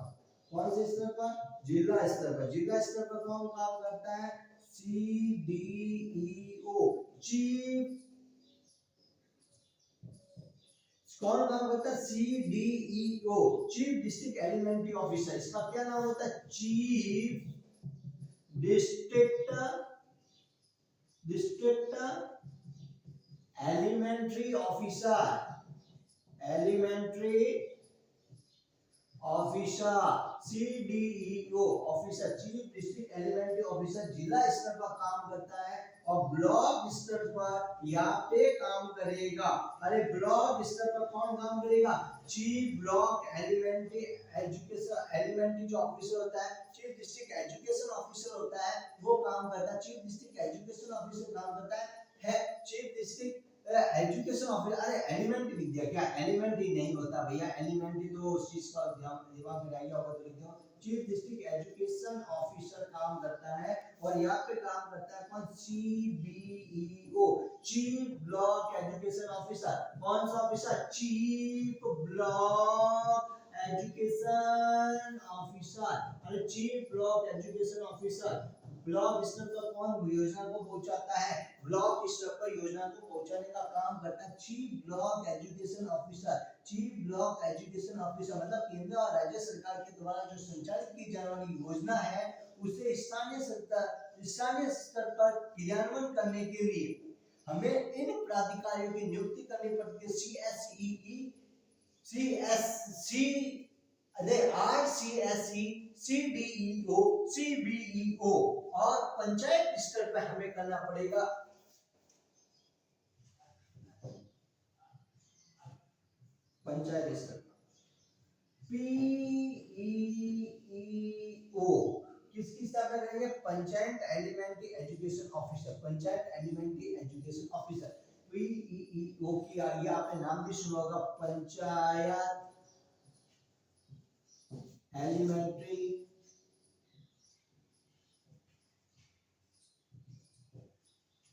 कौन से स्तर पर? जिला स्तर पर। जिला स्तर पर कौन काम करता है? CDEO, chief. कौन काम करता है? CDEO, chief district elementary officer. इसका क्या नाम होता है? Chief district elementary officer. CDEO officer, chief district elementary officer जिला स्तर पर काम करता है और ब्लॉक स्तर पर यहाँ पे काम करेगा। अरे ब्लॉक स्तर पर कौन काम करेगा? Chief block elementary education, elementary जो ऑफिसर होता है, चीफ डिस्ट्रिक्ट एजुकेशन ऑफिसर होता है, वो काम करता है। चीफ डिस्ट्रिक्ट एजुकेशन ऑफिसर काम करता है चीफ डिस्ट्रिक्ट एजुकेशन ऑफिसर। अरे एलिमेंट्री लिख दिया क्या? एलिमेंट्री नहीं होता भैया, एलिमेंट्री तो उस चीज का दिमाग में रहेगा होगा तो लिख दो। चीफ डिस्ट्रिक्ट एजुकेशन ऑफिसर काम करता है और यहाँ पे काम करता है कौन? CBEO, chief block education officer. कौन सा officer? Chief block education officer. Officer और chief block education officer. Block स्तर पर कौन योजना को पहुंचाता है? ब्लॉक स्तर पर योजना को पहुंचाने का काम करता है chief block education officer. Chief block education officer मतलब केंद्र और राज्य सरकार के द्वारा जो संचालित की जाने वाली योजना है उसे स्थानीय स्तर पर क्रियान्वयन करने के लिए हमें इन प्राधिकारियों की नियुक्ति करनी पड़ती है। RCSE, CDEO, CBEO और पंचायत स्तर पर हमें करना पड़ेगा। पंचायत स्तर PEO किसकी स्थापना करेंगे? Panchayat elementary education officer. Panchayat elementary education officer PEO की आगे आपने नाम भी सुना होगा, panchayat elementary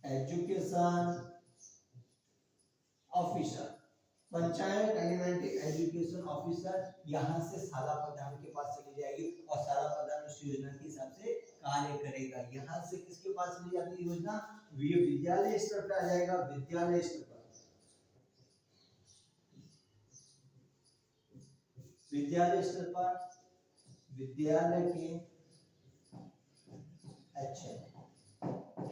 education officer. Panchayat elementary education officer यहाँ से साला प्रधान के पास चली जाएगी और साला प्रधान उस योजना के हिसाब से कार्य करेगा। यहाँ से किसके पास चली जाती है योजना? विद्यालय स्तर पर आ जाएगा। विद्यालय स्तर पर, विद्यालय स्तर पर विद्यालय के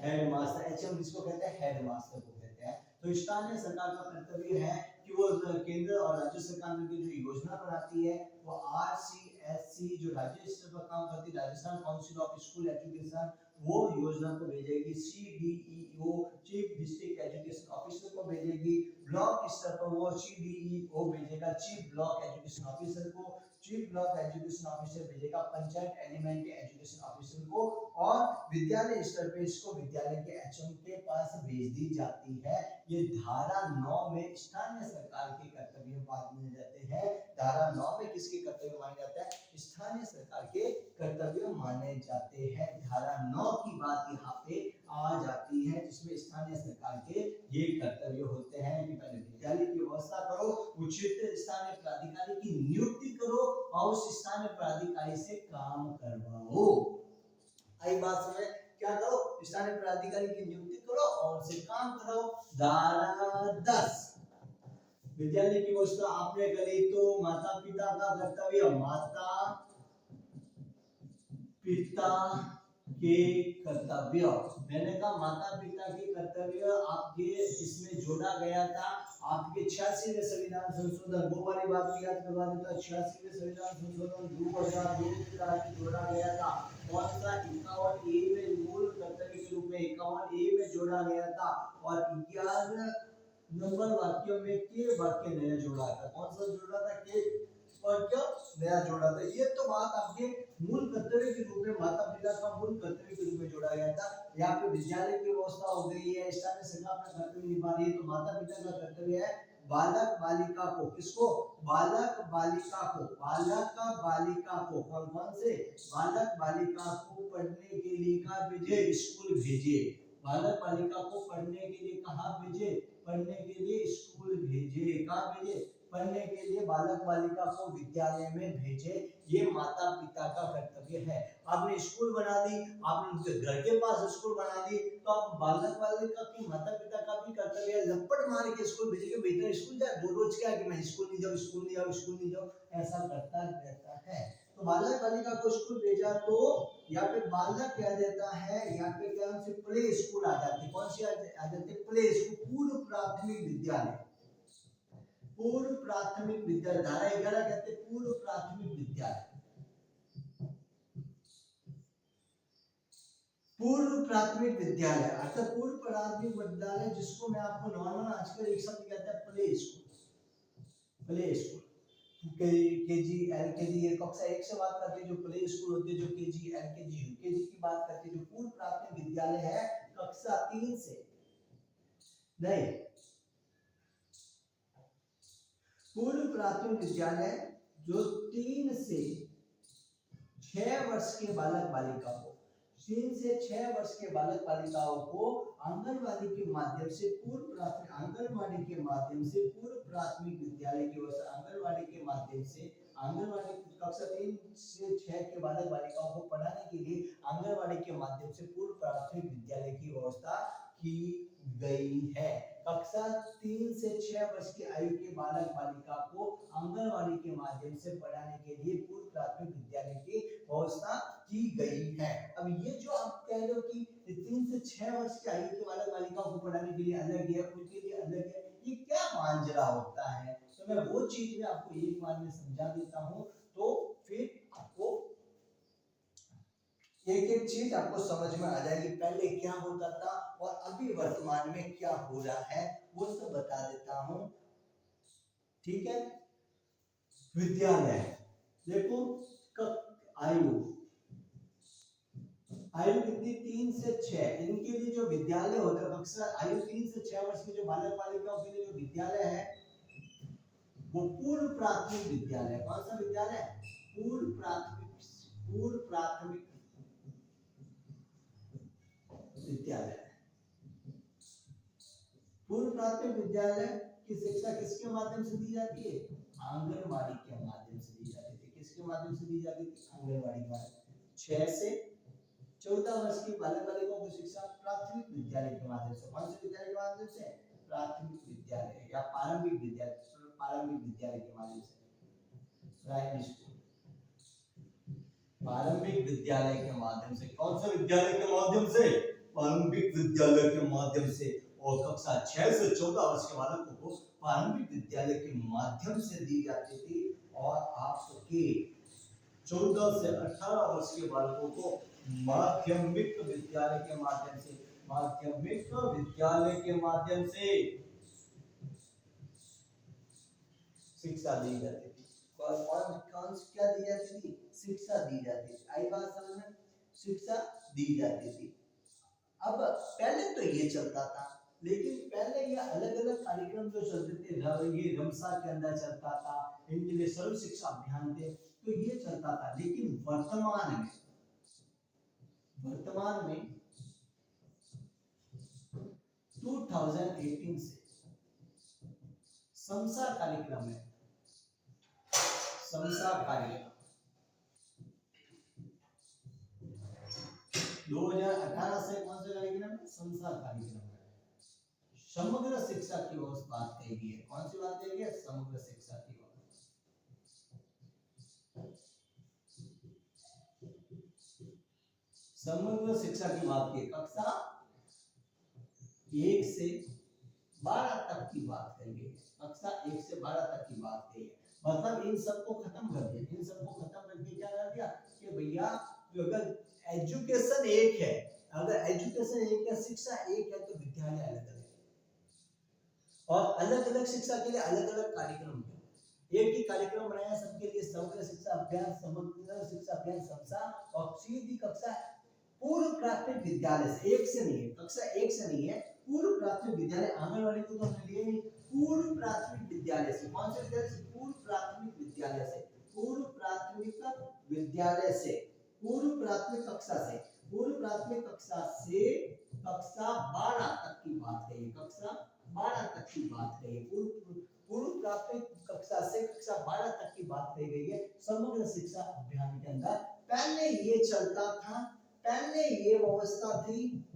हेड मास्टर, एचएम जिसको कहते हैं हेड मास्टर को कहते हैं। तो स्थानीय सरकार का कर्तव्य है कि वो केंद्र और राज्य सरकार की जो योजना बनाती है वो RCSC जो राज्य स्तर पर काम करती है, Rajasthan council of school education, वो योजना को भेजेगी। CDEO chief district education officer को भेजेगी। ब्लॉक स्तर पर वो CDEO भेजेगा चीफ ब्लॉक एजुकेशन ऑफिसर को। चीफ ब्लॉक एजुकेशन ऑफिसर भेजेगा पंचायत एलिमेंट्री एजुकेशन ऑफिसर को और विद्यालय स्तर पे इसको विद्यालय के एचएम के पास भेज दी जाती है। ये धारा 9 में स्थानीय सरकार के कर्तव्य माने जाते हैं। धारा 9 में किसके कर्तव्य माने जाते हैं? स्थानीय सरकार के कर्तव्य माने जाते हैं। धारा 9 की बात यहाँ पे आ जाती है जिसमें स्थानीय सरकार के ये कर्तव्य होते हैं कि पहले विद्यालय की व्यवस्था करो, उचित स्थानीय प्राधिकारी की नियुक्ति करो और उस स्थानीय प्राधिकारी से काम करवाओ। आई बात समझ? क्या करो? स्थानीय प्राधिकारी की नियुक्ति करो और उनसे काम कराओ। धारा 10 विद्यालय की व्यवस्था आपने करी तो माता पिता का कर्तव्य, माता पिता के कर्तव्य। मैंने कहा माता पिता के कर्तव्य आपके इसमें जोड़ा गया था आपके 86वें संविधान संशोधन, वो वाली बात की याद करवा देता। 86वें संविधान संशोधन 2002 के तहत जोड़ा गया था। कौन सा? 51A में मूल कर्तव्य के रूप में 51A में जोड़ा गया था और 11 नंबर वाक्यों में के वाक्य नया जोड़ा था। कौन सा जोड़ा था? के और क्या नया जोड़ा था। ये तो बात आपके मूल कर्तव्य के रूप में माता पिता का मूल कर्तव्य के रूप में जोड़ा गया था। यहाँ पे विद्यालय की व्यवस्था हो गई है, स्थानीय सरकार अपना कर्तव्य निभा रही है, तो माता पिता का कर्तव्य है बालक बालिका को, किसको? बालक बालिका को, बालक बालिका को कौन से? बालक बालिका को पढ़ने के लिए कहाँ भेजे? स्कूल भेजे। बालक बालिका को पढ़ने के लिए कहाँ भेजे? पढ़ने के लिए स्कूल भेजे। कहाँ भेजे? पढ़ने के लिए बालक बालिका को विद्यालय में भेजे। ये माता पिता का कर्तव्य है। आपने स्कूल बना दी, आपने उनके घर के पास स्कूल बना दी, तो आप बालक बालिका की माता पिता का भी कर्तव्य है लपट मार के स्कूल भेजेंगे। बेटा स्कूल जा, रोज क्या कि मैं स्कूल नहीं जाऊँ, स्कूल नहीं जाऊँ, स्कूल नहीं जाऊँ, ऐसा करता रहता है। तो बालक बालिका को स्कूल भेजा तो यहाँ पे बालक कह देता है, यहाँ पे क्या से प्ले स्कूल आ जाती है। कौन सी आ जाती है? प्ले स्कूल, पूर्व प्राथमिक विद्यालय। पूर्व प्राथमिक विद्यालय धारा 11 कहते हैं पूर्व प्राथमिक विद्यालय। पूर्व प्राथमिक विद्यालय अर्थात पूर्व प्राथमिक विद्यालय जिसको मैं आपको नॉर्मल आजकल एक शब्द कहता है play school. Play school KG LKG ये कक्षा 1 से बात करते हैं। जो प्ले स्कूल होते हैं जो केजी एलकेजी यूकेजी की बात करते हैं। जो पूर्व प्राथमिक विद्यालय है कक्षा 3 से नहीं, पूर्व प्राथमिक विद्यालय जो 3 से 6 वर्ष के बालक बालिका को, 3 से 6 वर्ष के बालक बालिकाओं को आंगनवाड़ी के माध्यम से पूर्व प्राथमिक, आंगनवाड़ी के माध्यम से पूर्व प्राथमिक विद्यालय की व्यवस्था, आंगनवाड़ी के माध्यम से आंगनवाड़ी कक्षा 3 से 6 के बालक बालिकाओं को पढ़ाने के लिए आंगनवाड़ी के माध्यम से पूर्व प्राथमिक विद्यालय की व्यवस्था की गई है। कक्षा 3 से 6 वर्ष की आयु के बालक बालिका को आंगनवाड़ी के माध्यम से पढ़ाने के लिए पूर्व प्राथमिक विद्यालय की व्यवस्था की गई है। अब ये जो आप कह रहे हो कि 3 से 6 वर्ष की आयु के बालक बालिकाओं को पढ़ाने के लिए अलग है, उनके लिए अलग है, ये क्या मांजरा होता है? तो मैं वो चीज में आपको एक बार में समझा देता हूं, तो फिर आपको एक एक चीज आपको समझ में आ जाएगी। पहले क्या होता था और अभी वर्तमान में क्या हो रहा है वो सब बता देता हूं, ठीक है। विद्यालय देखो, आयु कितनी 3 से 6, इनके लिए जो विद्यालय होता है कक्षा आयु 3 से 6 वर्ष के जो बालक बालिकाओं के लिए जो विद्यालय है वो पूर्व प्राथमिक विद्यालय। कौन सा विद्यालय? पूर्व प्राथमिक विद्यालय। पूर्व प्राथमिक विद्यालय की शिक्षा किसके माध्यम से दी जाती है? आंगनवाड़ी के माध्यम से दी जाती थी। किसके माध्यम से दी जाती थी? आंगनवाड़ी के माध्यम। 6 से 14 वर्ष की बालक बालिकाओं की शिक्षा प्राथमिक विद्यालय के माध्यम से। कौन से विद्यालय के माध्यम से? प्राथमिक विद्यालय या प्रारंभिक विद्यालय के माध्यम से। प्राइमरी स्कूल, प्रारंभिक विद्यालय के माध्यम से। कौन से विद्यालय के माध्यम से? प्रारंभिक विद्यालय के माध्यम से। और कक्षा 6 से 14 वर्ष के बालकों को प्रारंभिक विद्यालय के माध्यम से दी जाती थी और आपके 14 से 18 वर्ष के बालकों को माध्यमिक विद्यालय के माध्यम से शिक्षा दी जाती थी। कौन क्या दी जाती थी? शिक्षा दी जाती थी। आई बात समझ में? शिक्षा दी जाती थी। अब पहले तो ये चलता था, लेकिन पहले ये अलग अलग कार्यक्रम जो चलते थे, ये रमसा के अंदर चलता था, इनके लिए सर्व शिक्षा अभियान थे, तो ये चलता था। लेकिन वर्तमान में 2018 से समसा कार्यक्रम है। समसा कार्यक्रम 2018 से कौन सा कार्यक्रम है? समसा कार्यक्रम है। समग्र शिक्षा की बात कही गई है। कौन सी बात कही गई है? समग्र शिक्षा की बात। समग्र शिक्षा की बात की कक्षा 1 से 12 तक की बात कही गई है। कक्षा 1 से 12 तक की बात कही है। मतलब इन सबको खत्म कर दिया। इन सबको खत्म करके क्या कर दिया कि भैया अगर एजुकेशन एक है, शिक्षा एक है, तो विद्यालय अलग अलग है और अलग अलग शिक्षा के लिए अलग अलग कार्यक्रम है। एक ही कार्यक्रम बनाया सबके लिए, समग्र शिक्षा अभियान समसा। और सीधी कक्षा पूर्व प्राथमिक विद्यालय से, एक से नहीं है, कक्षा 1 से नहीं है, पूर्व प्राथमिक विद्यालय। आंगनवाड़ी को तो हमने लिए नहीं, पूर्व प्राथमिक विद्यालय से। कौन से विद्यालय से? पूर्व प्राथमिक विद्यालय से। पूर्व प्राथमिक विद्यालय से, पूर्व प्राथमिक कक्षा से, पूर्व प्राथमिक कक्षा से कक्षा 12 तक की बात कही। कक्षा 12 तक की बात कही। पूर्व प्राथमिक कक्षा से कक्षा 12 तक की बात कही गई है समग्र शिक्षा अभियान के अंदर। पहले ये चलता था, पहले ये व्यवस्था थी,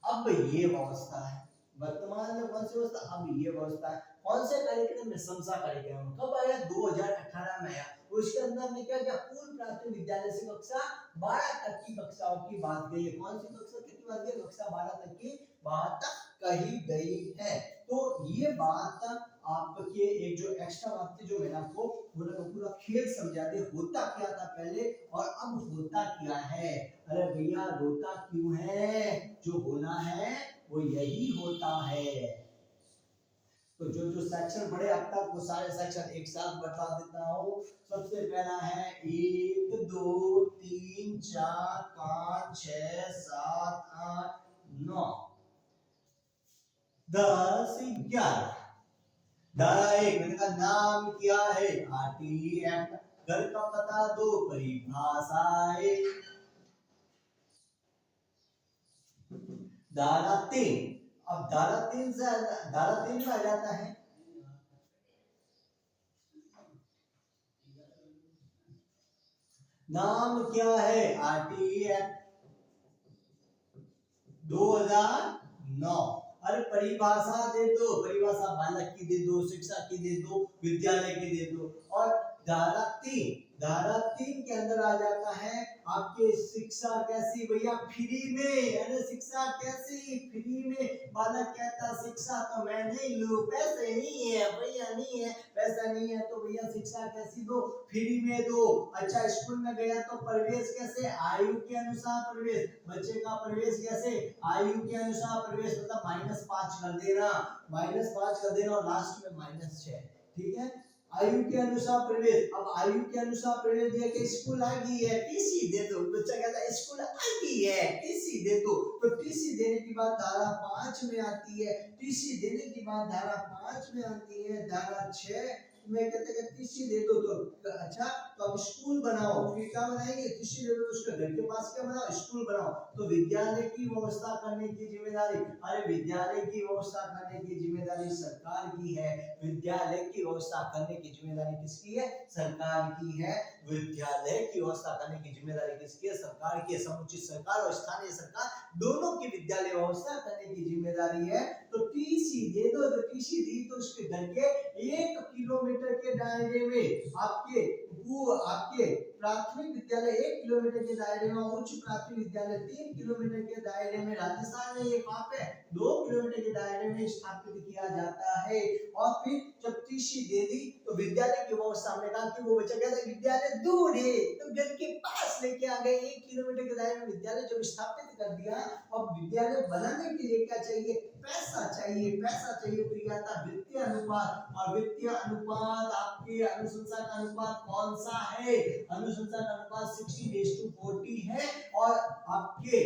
अब ये व्यवस्था है। वर्तमान में कौन सी व्यवस्था? अब ये व्यवस्था है। कौन से कार्यक्रम में? समसा कार्यक्रम। कब आया? 2018 में आया। उसके अंदर में क्या किया? पूर्व प्राथमिक विद्यालय से कक्षा 12 तक की कक्षाओं की बात गई है। कौन सी कक्षा तक की बात गई? कक्षा 12 तक की बात कही गई है। तो ये बात आपके एक जो एक्स्ट्रा बात थी, जो मैंने आपको पूरा खेल समझा दिया। होता क्या था पहले और अब होता क्या है। अरे भैया होता क्यों है? जो होना है वो यही होता है। तो जो सेक्शन पढ़े अब तक वो सारे सेक्शन एक साथ बता देता हूँ। सबसे पहला है 1 2 3 4 5 6 7 8 9 10 11। धारा 1 मैंने कहा नाम क्या है? RTE act. घर का पता दो, परिभाषाएं। धारा 3, अब धारा 3 में आ जाता है नाम क्या है? RTE act 2009। अरे परिभाषा दे दो, परिभाषा बालक की दे दो, शिक्षा की दे दो, विद्यालय की दे दो। और धारा 3 के अंदर आ जाता है आपके शिक्षा कैसी भैया? फ्री में। अरे शिक्षा कैसी? फ्री में। बालक कहता शिक्षा तो मैं नहीं लूं, पैसे नहीं है भैया, नहीं है पैसा, नहीं है तो भैया शिक्षा कैसी दो? फ्री में दो। अच्छा स्कूल में गया तो प्रवेश कैसे? आयु के अनुसार प्रवेश। बच्चे का प्रवेश कैसे? आयु के अनुसार प्रवेश, मतलब -5 कर देना, -5 कर देना और लास्ट में -6। ठीक है, आयु के अनुसार प्रवेश। अब आयु के अनुसार प्रवेश दिया कि स्कूल आ गई है, टीसी दे दो। बच्चा कहता है स्कूल आ गई है, टीसी दे दो। तो टीसी देने की बात धारा 5 में आती है। टीसी देने की बात धारा 5 में आती है। धारा 6 में कहते हैं टीसी दे दो तो अच्छा, तो अब स्कूल बनाओ। फिर क्या बनाएंगे? टीसी दे दो, उसके घर के पास क्या बनाओ? स्कूल बनाओ। तो विद्यालय की व्यवस्था करने की जिम्मेदारी, अरे विद्यालय की व्यवस्था करने की जिम्मेदारी सरकार की है। विद्यालय की व्यवस्था करने की जिम्मेदारी किसकी है? सरकार की है। विद्यालय की व्यवस्था करने की जिम्मेदारी किसकी है? सरकार की है। समुचित सरकार और स्थानीय सरकार दोनों की विद्यालय व्यवस्था करने की जिम्मेदारी है। तो टीसी दे दो, तो टीसी दी तो उसके घर के 1 किलोमीटर के दायरे में आपके प्राथमिक विद्यालय 1 किलोमीटर के दायरे में, उच्च प्राथमिक विद्यालय 3 किलोमीटर के दायरे में, राजस्थान में ये कहां पे? 2 किलोमीटर के दायरे में स्थापित किया जाता है। और फिर जब टीसी दे दी तो विद्यालय की व्यवस्था, हमने कहा कि वो बच्चा कहता है विद्यालय दूर है तो घर के पास लेके आ गए। 1 किलोमीटर के दायरे में विद्यालय जब स्थापित कर दिया, अब विद्यालय बनाने के लिए क्या चाहिए? पैसा चाहिए। पैसा चाहिए तो यह था वित्तीय अनुपात। और वित्तीय अनुपात आपके अनुशंसा का अनुपात कौन सा है? अनुशंसा का अनुपात 60:40 है। और आपके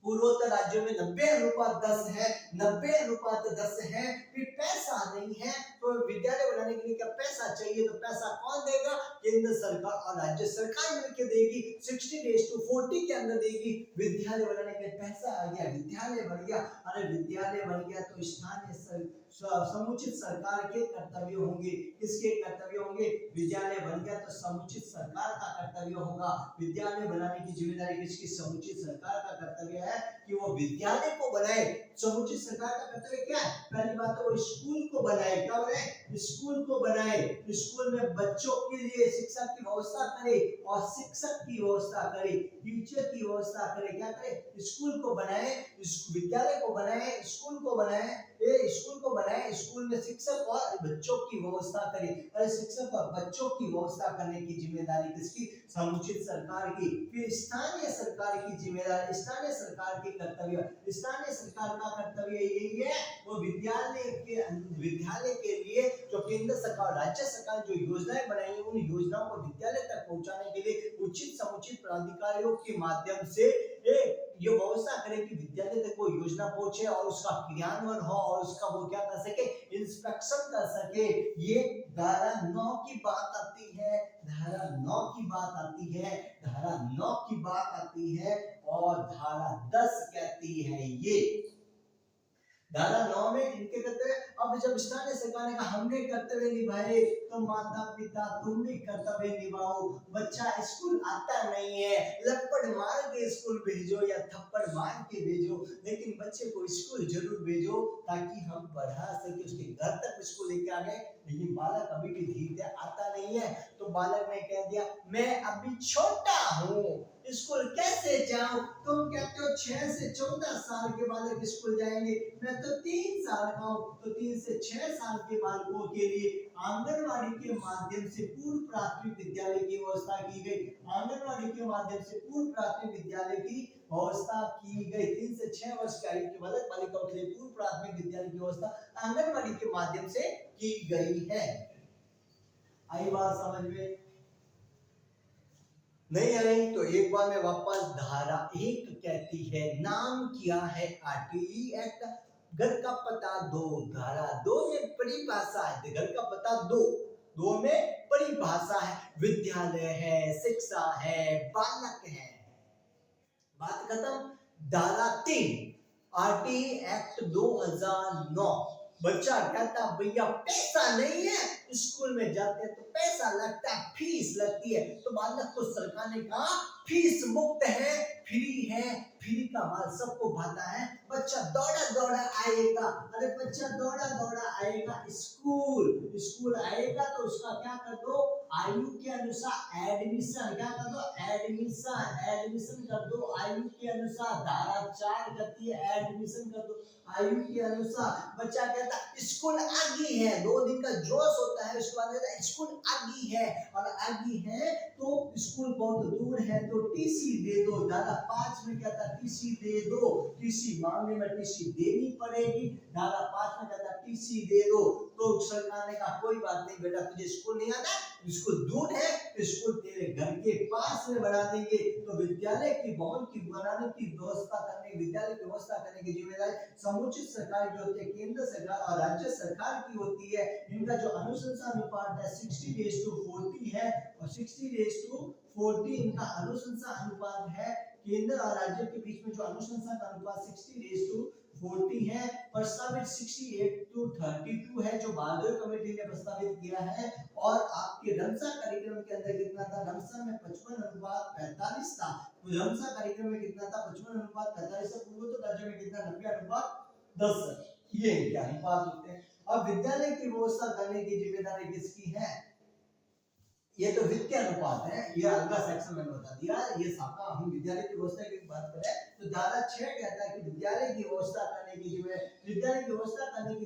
पूर्वोत्तर राज्यों में 90:10 है। 90:10 है। फिर पैसा नहीं है तो विद्यालय बनाने के लिए क्या पैसा चाहिए? तो पैसा कौन देगा? केंद्र सरकार और राज्य सरकार मिलकर देगी। 60:40 के अंदर देगी। विद्यालय बनाने के लिए पैसा आ गया, विद्यालय बन गया। अरे विद्यालय बन गया तो स्थानीय समुचित सरकार के कर्तव्य होंगे। किसके कर्तव्य होंगे? विद्यालय बन गया तो समुचित सरकार का कर्तव्य होगा। विद्यालय बनाने की जिम्मेदारी किसकी? समुचित सरकार का कर्तव्य है कि वो विद्यालय को बनाए। समुचित सरकार का कर्तव्य क्या है? पहली बात तो वो स्कूल को बनाए। क्या बनाए? स्कूल को बनाए। स्कूल में बच्चों के लिए शिक्षा की व्यवस्था करे और शिक्षक की व्यवस्था करे, टीचर की व्यवस्था करे। क्या करे? स्कूल को बनाए, विद्यालय को बनाए, स्कूल को बनाए, स्कूल को बनाए, स्कूल में शिक्षक और बच्चों की व्यवस्था करे। और शिक्षक और बच्चों की व्यवस्था करने की जिम्मेदारी किसकी? समुचित सरकार की। फिर स्थानीय सरकार की जिम्मेदारी, स्थानीय सरकार के कर्तव्य। स्थानीय सरकार का कर्तव्य यही है, वो विद्यालय के लिए जो केंद्र सरकार राज्य सरकार जो योजनाएं बनाई है, उन योजनाओं को विद्यालय तक पहुंचाने के लिए उचित समुचित प्राधिकारियों के माध्यम से ये व्यवस्था करे कि विद्यालय तक वो योजना पहुंचे और उसका क्रियान्वयन हो और उसका वो क्या कर सके? इंस्पेक्शन कर सके। ये धारा 9 की बात आती है। धारा 9 की बात आती है। धारा 9 की बात आती है और धारा 10 कहती है ये धारा 9 में इनके कर्तव्य। अब जब स्थानीय सरकार ने कहा हमने कर्तव्य निभाए तो माता पिता तुम भी कर्तव्य निभाओ। बच्चा स्कूल आता नहीं है, लपड़ मार के स्कूल भेजो या थप्पड़ मार के भेजो, लेकिन बच्चे को स्कूल जरूर भेजो ताकि हम पढ़ा सके। उसके घर तक स्कूल लेके आ गए, लेकिन बालक अभी भी धीरे आता नहीं है। तो बालक ने कह दिया मैं अभी छोटा हूँ, स्कूल कैसे जाऊं? तुम कहते हो 6 से 14 साल के बालक स्कूल जाएंगे, मैं तो 3 साल का हूं। तो 3 से 6 साल के बालकों के लिए आंगनवाड़ी के माध्यम से पूर्व प्राथमिक विद्यालय की व्यवस्था की गई। आंगनवाड़ी के माध्यम से पूर्व प्राथमिक विद्यालय की व्यवस्था की गई। 3 से 6 वर्ष की आयु के बालक बालिकाओं के लिए पूर्व प्राथमिक विद्यालय की व्यवस्था आंगनवाड़ी के माध्यम से की गई है। आई बात समझ में? नहीं आई तो एक बार में वापस धारा 1 कहती है नाम क्या है? RTE act. घर का पता दो। धारा 2 में परिभाषा है। घर का पता दो में परिभाषा है। विद्यालय है, शिक्षा है, बालक है। बात खत्म। धारा 3 आरटीई एक्ट 2009 बच्चा कहता भैया पैसा नहीं है, स्कूल में जाते हैं तो पैसा लगता है, फीस लगती है। तो बालक को सरकार ने कहा फीस मुक्त है, फ्री है, फ्री का माल सबको भाता है। बच्चा दौड़ा दौड़ा आएगा, अरे बच्चा दौड़ा दौड़ा आएगा स्कूल, स्कूल आएगा तो उसका क्या कर दो, आयु के अनुसार एडमिशन, क्या कर दो, एडमिशन, एडमिशन कर दो आयु के अनुसार। धारा 4 कहती है एडमिशन कर दो आयु के अनुसार। बच्चा कहता स्कूल आगी है, 2 दिन का जोश होता है, उसके बाद कहता स्कूल आगी है, और आगी है तो स्कूल बहुत दूर है तो टीसी दे दो। धारा 5 में कहता टीसी दे दो, टीसी मांगने में टीसी देनी पड़ेगी। धारा 5 में कहता टीसी दे दो। तो सरकार ने कहा कोई बात नहीं बेटा, तुझे स्कूल नहीं आना, स्कूल दूर है, स्कूल तेरे घर के पास में बना देंगे। तो विद्यालय की भवन की बनाने की व्यवस्था करने, विद्यालय की व्यवस्था करने की जिम्मेदारी समुचित सरकार की होती है, केंद्र सरकार और राज्य सरकार की होती है। इनका जो अनुशंसा अनुपात है 60:40 है, और 60:40 इनका अनुशंसा अनुपात है। केंद्र और राज्य के बीच में जो अनुशंसा का अनुपात 60:40 है। प्रस्तावित 68:32 है जो बारडोई कमेटी ने प्रस्तावित किया है। और आपके रमसा कार्यक्रम के अंदर कितना था, रमसा में 55:45 था। तो रमसा कार्यक्रम में कितना था, 55:45 था। पूर्वोत्तर राज्य में कितना, 90:10। ये क्या अनुपात होते हैं। अब विद्यालय की व्यवस्था करने की जिम्मेदारी किसकी है, ये तो वित्तीय अनुपात है, ये अगला सेक्शन में बता दिया। ये साका हम विद्यालय की व्यवस्था की बात करें तो धारा 6 कहता है कि विद्यालय की व्यवस्था करने की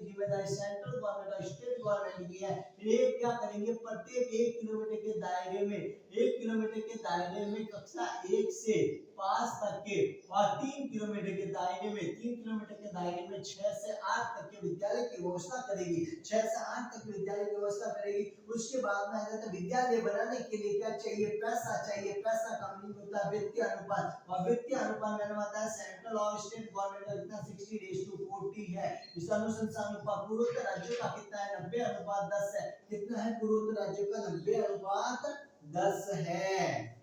जिम्मेदारी सेंट्रल गवर्नमेंट और स्टेट गवर्नमेंट की है। ये क्या करेंगे, प्रत्येक 1 किलोमीटर के दायरे में, 1 किलोमीटर के दायरे में कक्षा 1 से 5 तक के, और 3 किलोमीटर के दायरे में, 3 किलोमीटर के दायरे में 6 से 8 तक के विद्यालय की व्यवस्था करेगी। 6 से 8 तक विद्यालय की व्यवस्था करेगी। उसके बाद में आ जाता है विद्यालय बनाने के लिए क्या चाहिए, पैसा चाहिए। पैसा का मीनिंग होता है वित्तीय अनुपात, और वित्तीय अनुपात मैंने बताया सेंट्रल और स्टेट गवर्नमेंट का कितना 60:40 है। इस अनुशंसा अनुपात पूर्वोत्तर राज्यों का कितना है, 90:10 है। कितना है पूर्वोत्तर राज्यों का, 90:10 है।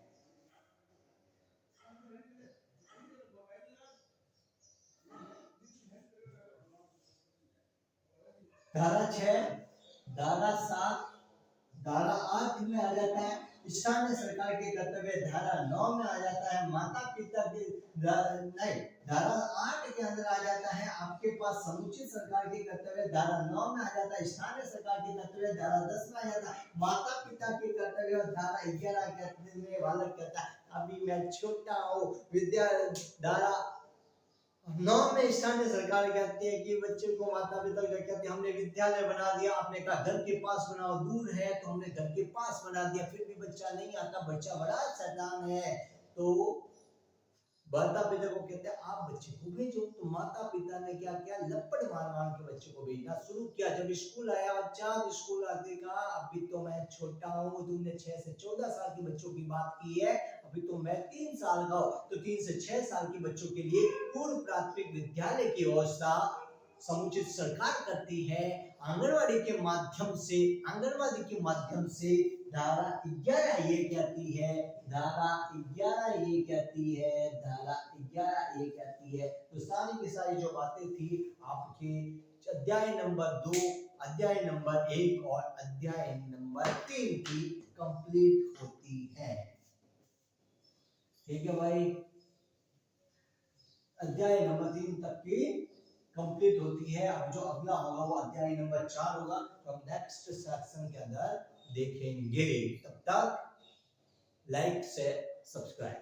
धारा 6, धारा 7, धारा 8 में आ जाता है स्थानीय सरकार के कर्तव्य। धारा 9 में आ जाता है माता पिता के, नहीं, धारा 8 के अंदर आ जाता है आपके पास समुचित सरकार के कर्तव्य। धारा 9 में आ जाता है स्थानीय सरकार के कर्तव्य। धारा 10 में आ जाता है माता पिता के कर्तव्य। और धारा 11 में बालक कहता है अभी मैं छोटा हूँ, विद्या। धारा 9 में स्थानीय सरकार कहती है कि बच्चे को माता पिता कहते हैं हमने विद्यालय बना दिया, आपने कहा घर के पास बनाओ, दूर है तो हमने घर के पास बना दिया, फिर भी बच्चा नहीं आता, बच्चा बड़ा शैतान है। तो माता पिता को कहते हैं आप बच्चे को भेजो। तो माता पिता ने क्या किया, लपड़ मार मार के बच्चे को भेजना शुरू किया। जब स्कूल आया बच्चा, स्कूल आते कहा अभी तो मैं छोटा हूँ, तुमने 6 से 14 साल के बच्चों की बात की है, अभी तो मैं 3 साल का हूँ। तो 3 से 6 साल के बच्चों के लिए पूर्व प्राथमिक विद्यालय की व्यवस्था समुचित सरकार करती है आंगनवाड़ी के माध्यम से। आंगनवाड़ी के माध्यम से धारा 11 ये कहती है, धारा 11 ये कहती है, धारा 11 ये कहती है। तो सारी की सारी जो बातें थी आपके अध्याय नंबर 2, अध्याय नंबर 1 और अध्याय नंबर 3 की कंप्लीट होती है। ठीक है भाई, अध्याय नंबर 3 तक की कंप्लीट होती है। अब जो अगला होगा वो अध्याय नंबर 4 होगा, तो हम नेक्स्ट सेक्शन के अंदर देखेंगे। तब तक लाइक से सब्सक्राइब।